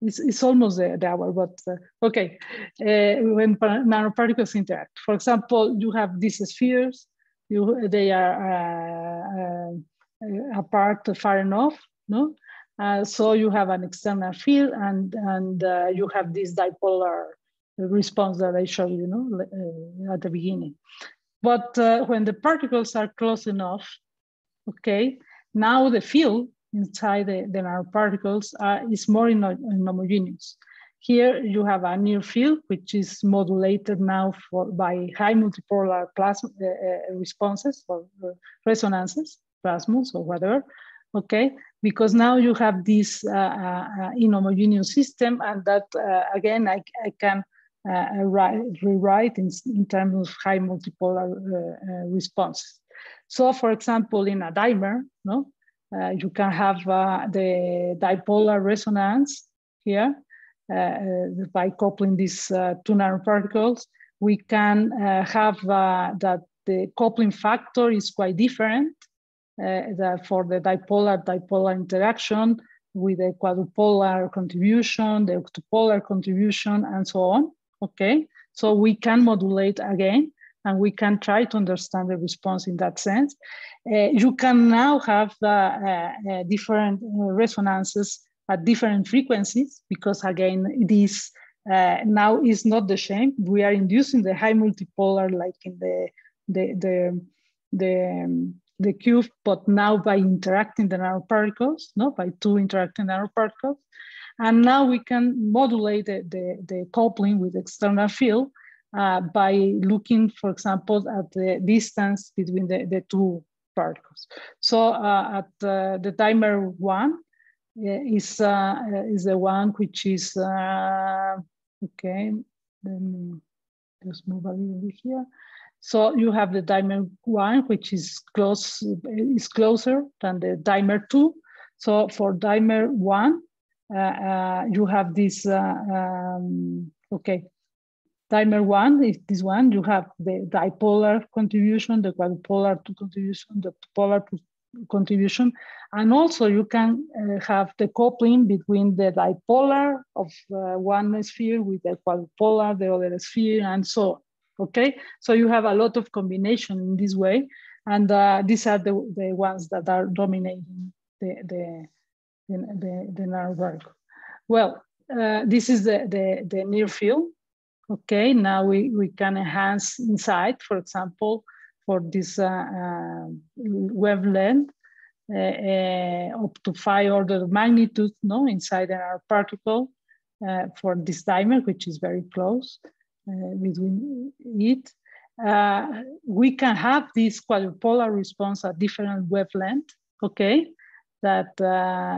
It's almost the hour, but okay. When nanoparticles interact, for example, you have these spheres. They are apart far enough, no? So you have an external field, and you have this dipolar response that I showed you, at the beginning. But when the particles are close enough, okay, now the field inside the nanoparticles is more inhomogeneous. Here you have a near field, which is modulated now by high multipolar responses or resonances, plasmons or whatever, okay? Because now you have this inhomogeneous system, and that, again, I can rewrite in terms of high multipolar responses. So, for example, in a dimer, no, you can have the dipolar resonance here by coupling these two nanoparticles. We can have that the coupling factor is quite different for the dipolar interaction with the quadrupolar contribution, the octupolar contribution, and so on. Okay, so we can modulate again, and we can try to understand the response in that sense. You can now have different resonances at different frequencies, because again, this now is not the same. We are inducing the high multipolar like in the cube, but now by interacting the nanoparticles, no, by two interacting nanoparticles. And now we can modulate the coupling with external field by looking, for example, at the distance between the two particles. So at the dimer 1 is the one which is, okay, then just move a little bit here. So you have the dimer 1, which is closer than the dimer 2. So for dimer 1, you have this, okay, dimer 1 is this one. You have the dipolar contribution, the quadrupolar contribution, the polar contribution, and also you can have the coupling between the dipolar of one sphere with the quadrupolar, the other sphere, and so on. Okay, so you have a lot of combination in this way, and these are the ones that are dominating the nanoparticle. Well, this is the near field. Okay, now we can enhance inside, for example, for this wavelength up to 5 orders of magnitude, no, inside our particle for this dimer, which is very close between it. We can have this quadrupolar response at different wavelength, okay? That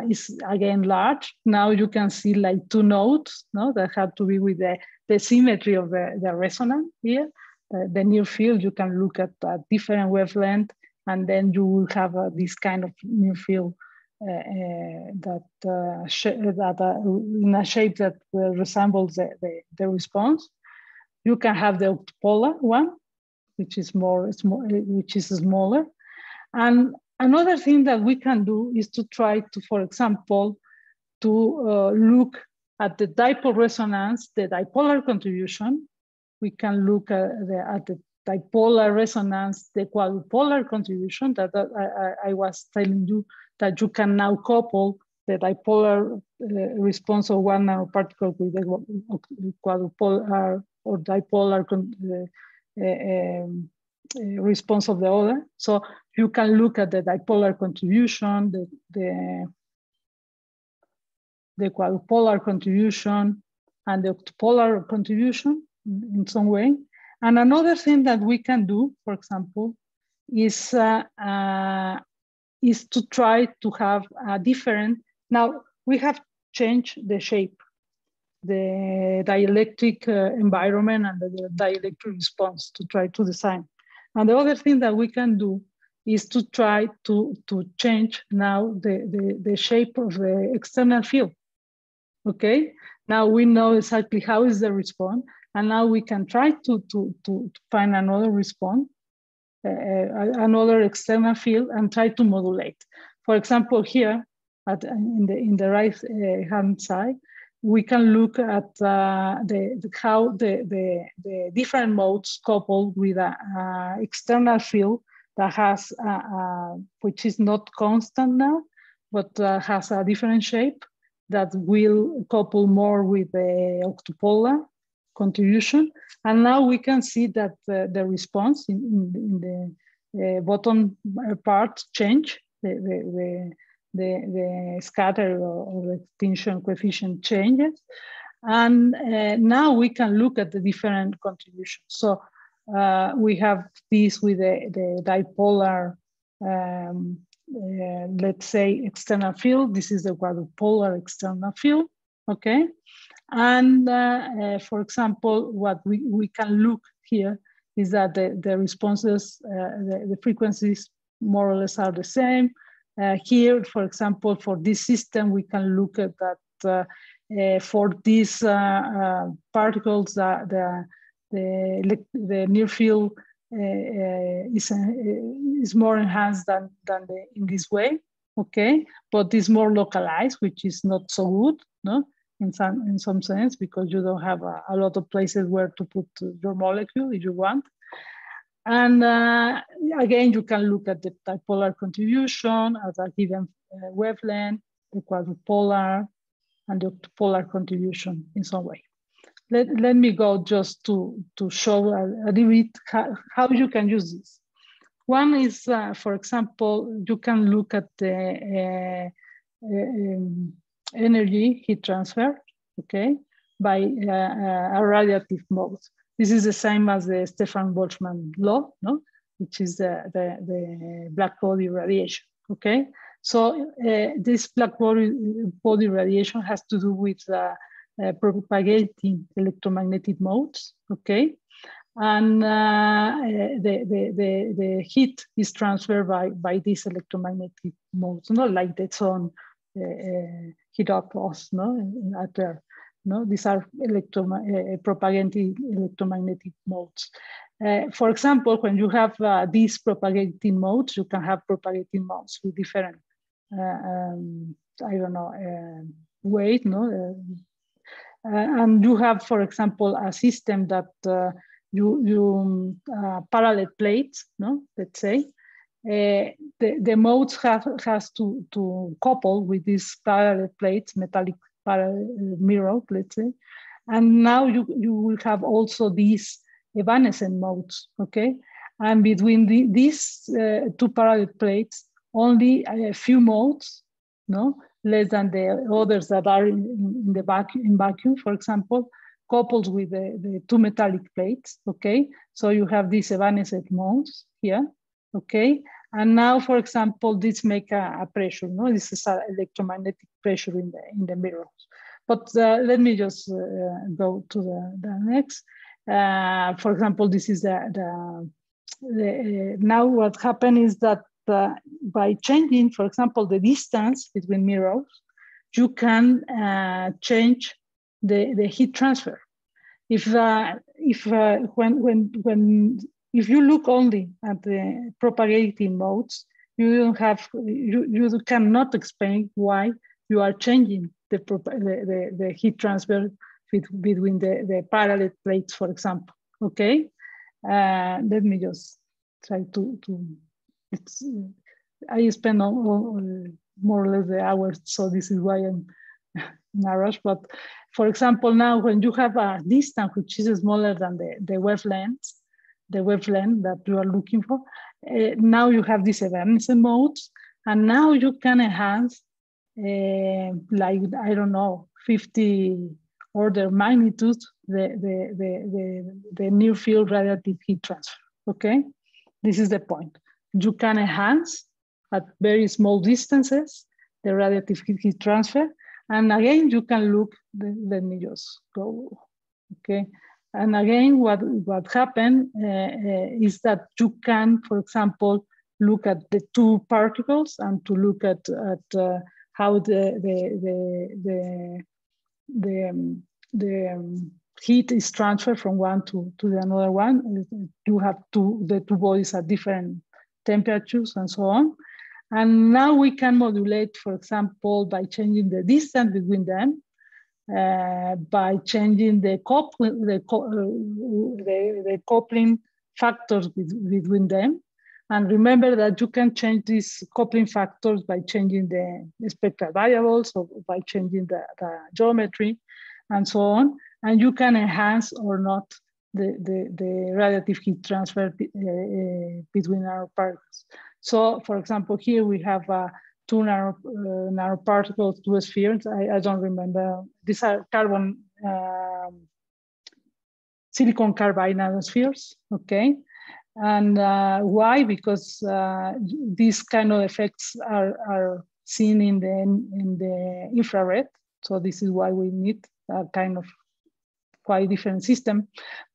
is again large. Now you can see like two nodes, no, that have to be with the symmetry of the resonance here. The near field, you can look at a different wavelength, and then you will have this kind of near field that in a shape that resembles the response. You can have the octupolar one, which is smaller. And another thing that we can do is to try to, for example, to look at the dipole resonance, the dipolar contribution. We can look at the dipolar resonance, the quadrupolar contribution that I was telling you, that you can now couple the dipolar response of one nanoparticle with the quadrupolar or dipolar response of the other. So you can look at the dipolar contribution, the quadrupolar contribution, and the octupolar contribution in some way. And another thing that we can do, for example, is to try to have a different, now we have changed the shape, the dielectric environment and the dielectric response to try to design. And the other thing that we can do is to try to change now the shape of the external field. Okay, now we know exactly how is the response, and now we can try to find another response, another external field, and try to modulate. For example, here in the right hand side, we can look at how the different modes coupled with an external field that has, which is not constant now, but has a different shape that will couple more with the octopolar contribution. And now we can see that the response in the bottom part change, the scatter or the extinction coefficient changes. And now we can look at the different contributions. So we have this with the dipolar, let's say, external field. This is the quadrupolar external field, okay? And for example, what we can look here is that the responses, the frequencies more or less are the same. Here, for example, for this system, we can look at that for these particles, the near field is more enhanced than in this way, okay? But it's more localized, which is not so good, no? In some sense, because you don't have a lot of places where to put your molecule if you want. And again, you can look at the dipolar contribution as a given wavelength, the quadrupolar, and the octopolar contribution in some way. Let me go just to show a little bit how you can use this. One is, for example, you can look at the energy heat transfer, okay, by a radiative mode. This is the same as the Stefan-Boltzmann law, no? Which is the black body radiation, okay? So this black body radiation has to do with propagating electromagnetic modes, okay? And the heat is transferred by these electromagnetic modes, not like the sun heat up us, no, at there. No, these are propagating electromagnetic modes. For example, when you have these propagating modes, you can have propagating modes with different, I don't know, weight, no? And you have, for example, a system that you parallel plates, no? Let's say. The modes has to couple with these parallel plates, metallic parallel mirror, let's say. And now you will have also these evanescent modes, okay? And between these two parallel plates, only a few modes, no? Less than the others that are in the vacuum, for example, coupled with the two metallic plates, okay? So you have these evanescent modes here, okay? And now, for example, this make a pressure, no? This is an electromagnetic pressure in the mirrors. But let me just go to the next. For example, this is now what happened is that by changing, for example, the distance between mirrors, you can change the heat transfer. If you look only at the propagating modes, you cannot explain why you are changing the heat transfer between the parallel plates, for example. Okay, let me just try to. I spend more or less the hours, so this is why I'm in a rush. But for example, now when you have a distance which is smaller than the wavelength that you are looking for, now you have these evanescent modes, and now you can enhance like, I don't know, 50 order magnitude the near field radiative heat transfer. Okay, this is the point. You can enhance at very small distances the radiative heat transfer, and again you can look. Let me just go. Okay, and again what happened is that you can, for example, look at the two particles and to look at how the heat is transferred from one to the another one. You have the two bodies at different temperatures and so on. And now we can modulate, for example, by changing the distance between them, by changing the coupling factors between them. And remember that you can change these coupling factors by changing the spectral variables or by changing the geometry and so on. And you can enhance or not the radiative heat transfer between nanoparticles. So for example, here we have two nanoparticles, two spheres. I don't remember. These are carbon, silicon carbide nanospheres, okay? And why? Because these kind of effects are seen in the infrared. So this is why we need a kind of quite different system.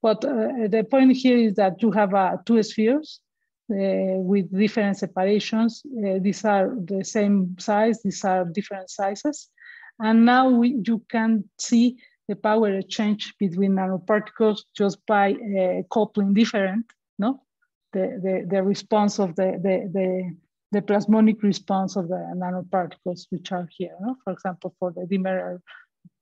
But the point here is that you have two spheres with different separations. These are the same size, these are different sizes. And now you can see the power exchange between nanoparticles just by coupling different, no? The response of the plasmonic response of the nanoparticles, which are here. No? For example, for the dimer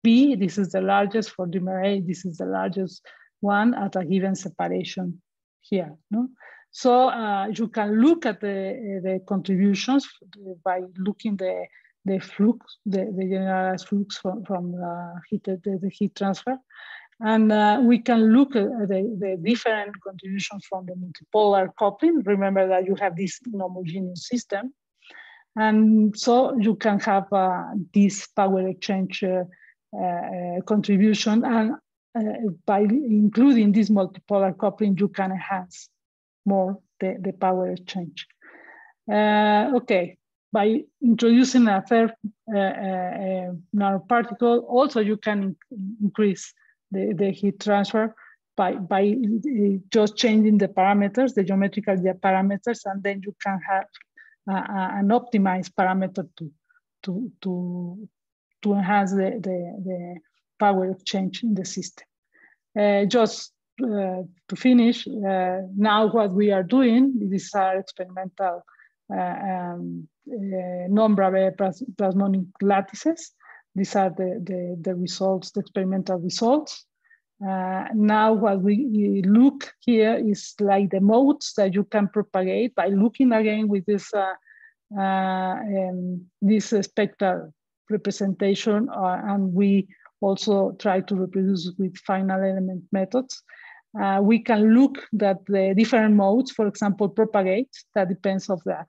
B, this is the largest. For dimer A, this is the largest one at a given separation here. No? So you can look at the contributions by looking the flux, the generalized flux from the heat transfer. And we can look at the different contributions from the multipolar coupling. Remember that you have this inhomogeneous system. And so you can have this power exchange contribution. And by including this multipolar coupling, you can enhance more the power exchange. Okay, by introducing a third nanoparticle, also you can increase the heat transfer by just changing the parameters, the geometrical parameters, and then you can have an optimized parameter to enhance the power exchange in the system. Just to finish, now what we are doing, these are experimental non-Bravais plasmonic lattices. These are the results, the experimental results. Now what we look here is like the modes that you can propagate by looking again with this spectral representation, and we also try to reproduce with final element methods. We can look that the different modes, for example, propagate. That depends of the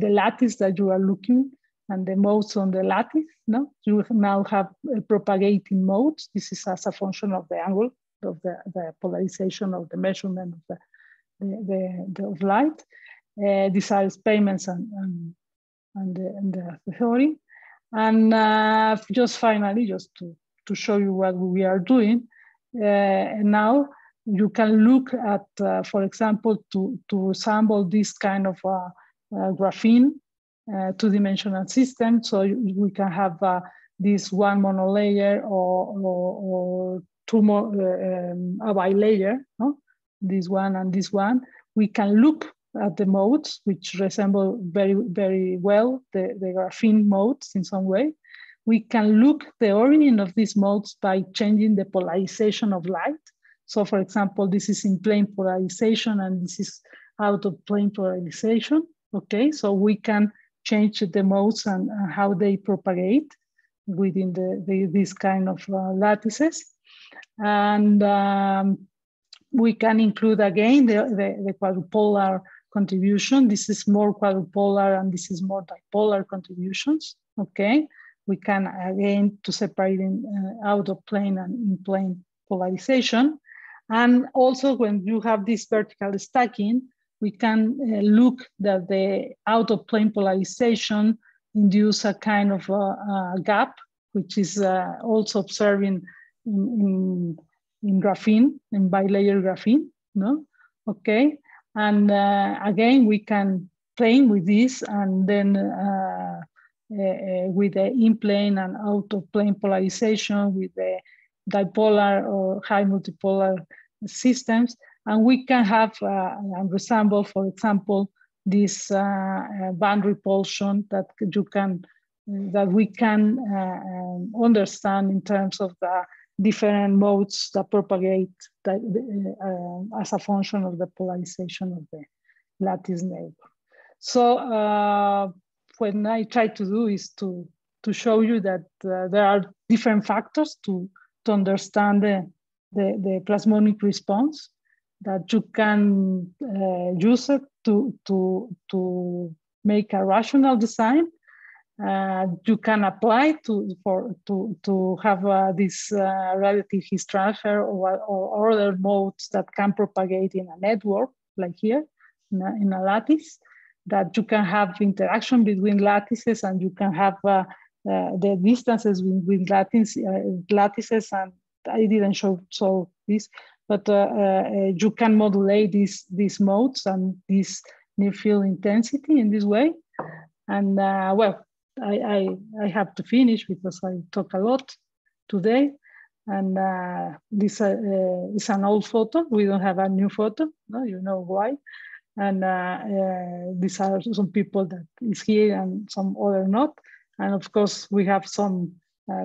lattice that you are looking and the modes on the lattice. No, you now have propagating modes. This is as a function of the angle of the polarization of the measurement of of light. These are experiments and the theory. And just finally, just to show you what we are doing, now you can look at, for example, to sample this kind of graphene two-dimensional system. So we can have this one monolayer or two more, a bilayer, no? This one and this one. We can look at the modes, which resemble very, very well the graphene modes in some way. We can look the origin of these modes by changing the polarization of light. So for example, this is in plane polarization and this is out of plane polarization. Okay, so we can change the modes and how they propagate within this kind of lattices. And we can include again the quadrupolar contribution. This is more quadrupolar and this is more dipolar contributions, okay? We can again to separate in out of plane and in plane polarization. And also when you have this vertical stacking, we can look that the out of plane polarization induce a kind of a gap, which is also observing in graphene, in bilayer graphene, no? Okay, and again, we can play with this and then with the in-plane and out-of-plane polarization with the dipolar or high multipolar systems, And we can have and resemble, for example, this band repulsion that you can that we can understand in terms of the different modes that propagate as a function of the polarization of the lattice neighbor. So what I try to do is to show you that there are different factors to understand the plasmonic response, that you can use it to make a rational design. You can apply to have this radiative heat transfer or other modes that can propagate in a network, like here in a lattice, that you can have interaction between lattices, and you can have the distances between lattices, and I didn't show this, but you can modulate these modes and this near field intensity in this way. And well, I have to finish because I talk a lot today. And this is an old photo. We don't have a new photo. No, you know why. And these are some people that is here and some other not. And of course, we have some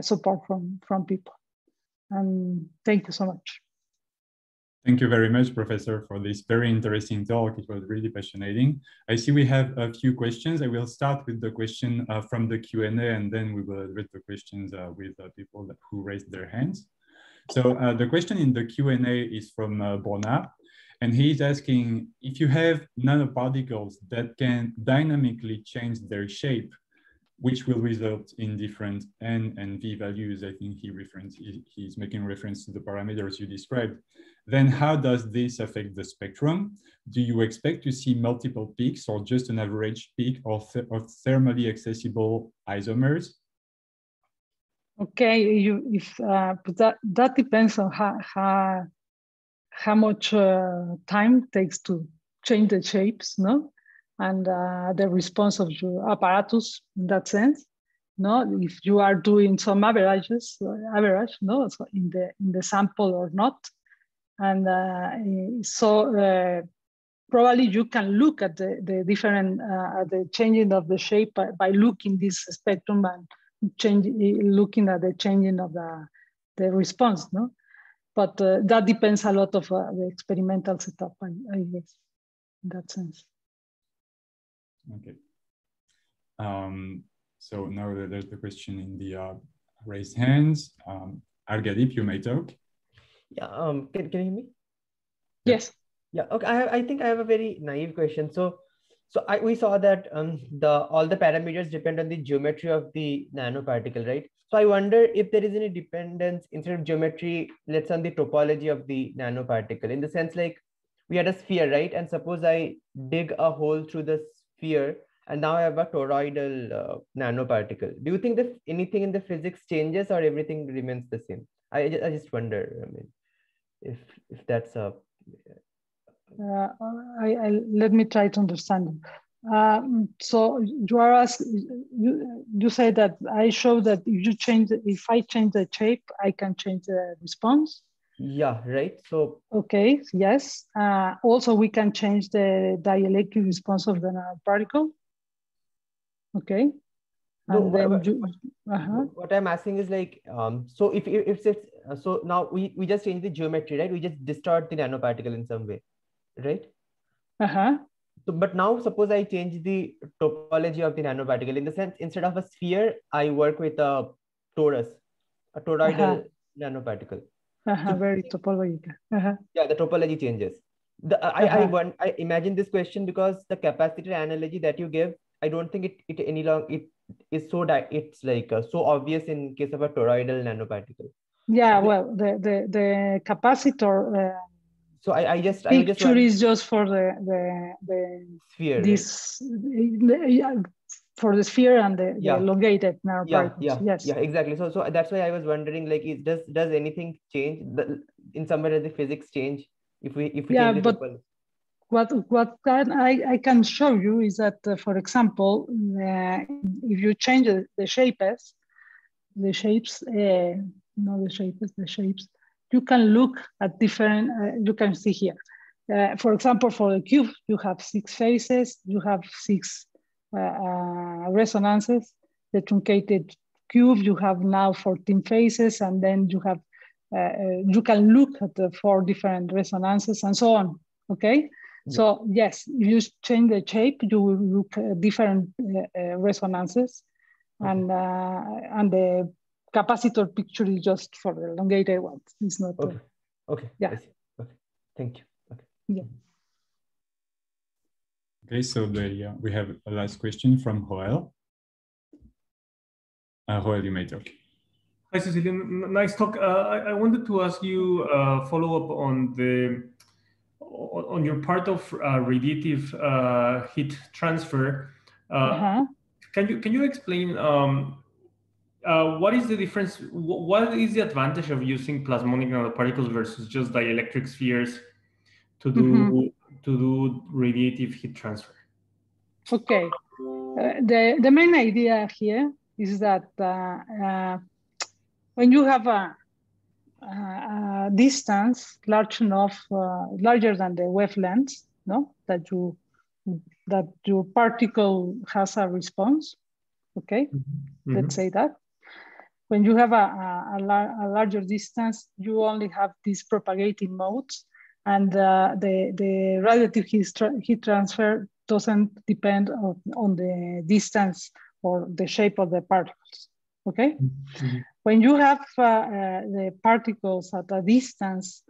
support from people. And thank you so much. Thank you very much, Professor, for this very interesting talk. It was really fascinating. I see we have a few questions. I will start with the question from the Q&A, and then we will read the questions with people who raised their hands. So the question in the Q&A is from Bona, and he's asking, if you have nanoparticles that can dynamically change their shape, which will result in different N and V values, I think he's making reference to the parameters you described, then how does this affect the spectrum? Do you expect to see multiple peaks or just an average peak of thermally accessible isomers? Okay, that depends on how much time takes to change the shapes, no? And the response of your apparatus in that sense. No, if you are doing some average, no, so in the sample or not, and so probably you can look at the different the changing of the shape by looking this spectrum and looking at the changing of the response, no. But that depends a lot of the experimental setup, I guess, in that sense. Okay. So now there's the question in the raised hands. Argadip, you may talk. Yeah. Can you hear me? Yes. Yeah. Okay. I think I have a very naive question. So we saw that all the parameters depend on the geometry of the nanoparticle, right? So I wonder if there is any dependence instead of geometry, let's say on the topology of the nanoparticle, in the sense like we had a sphere, right? And suppose I dig a hole through the sphere, and now I have a toroidal nanoparticle. Do you think that anything in the physics changes or everything remains the same? I just wonder. I mean, if that's a. Let me try to understand. So you are asking, you say that I show that if I change the shape, I can change the response. Yeah, right. So okay, yes. Also, we can change the dielectric response of the nanoparticle. Okay. And what I'm asking is like, so if it's so now we just change the geometry, right? We just distort the nanoparticle in some way, right? So, but now suppose I change the topology of the nanoparticle, in the sense instead of a sphere, I work with a torus, a toroidal nanoparticle. So, very topological. Yeah, the topology changes. I imagine this question because the capacitor analogy that you give, I don't think it is so that it's like so obvious in case of a toroidal nanoparticle. Yeah, well, the capacitor. So I just is just for the sphere. This for the sphere and the elongated nanoparticles. Yeah, exactly. So that's why I was wondering, like, does anything change in some way? Does the physics change if we change the topology? What I can show you is that, for example, if you change the shapes, you can look at different. You can see here For example, for the cube, you have 6 phases, you have 6 resonances. The truncated cube, you have now 14 phases, and then you have you can look at the 4 different resonances and so on. Okay, yeah. So yes, if you change the shape, you will look at different resonances, okay. And the capacitor picture is just for the elongated ones. It's not. Okay. Okay. Yeah. I see. Okay. Thank you. Okay. Yeah. Okay. So we have a last question from Joel. Joel, you may talk. Hi, Cecilia. Nice talk. I wanted to ask you follow up on your part of radiative heat transfer. Can you explain what is the difference? What is the advantage of using plasmonic nanoparticles versus just dielectric spheres to do radiative heat transfer? Okay. The main idea here is that when you have a distance large enough, larger than the wavelength, no, that your particle has a response. Okay, let's say that. When you have a larger distance, you only have these propagating modes, and the radiative heat transfer doesn't depend on the distance or the shape of the particles. Okay. When you have the particles at a distance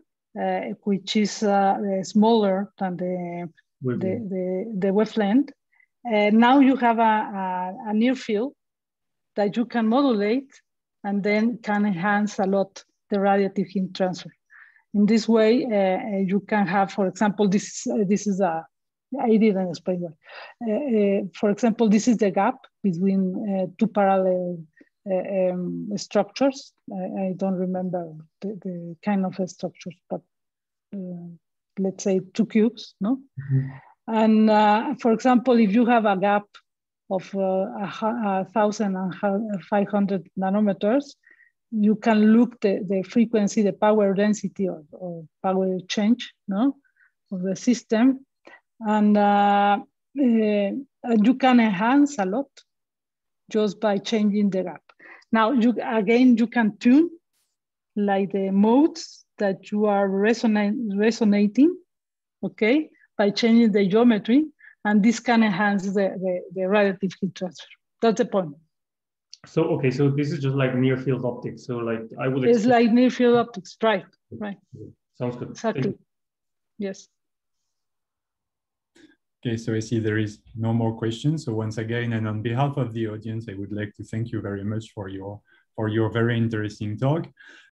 which is smaller than the wavelength, now you have a near field that you can modulate and then can enhance a lot the radiative heat transfer. In this way, you can have, for example, this is I didn't explain that. For example, this is the gap between 2 parallel structures. I don't remember the kind of structures, but let's say 2 cubes, no? And for example, if you have a gap of 1,500 nanometers, you can look the frequency, the power density or power change, no, of the system, and you can enhance a lot just by changing the gap. Now, you can tune like the modes that you are resonating, okay, by changing the geometry, and this can enhance the radiative heat transfer. That's the point. So, okay, so this is just like near field optics. So like I would It's like near field optics, right, right. Sounds good. Exactly, yes. Okay, so I see there is no more questions. So once again, and on behalf of the audience, I would like to thank you very much for your very interesting talk.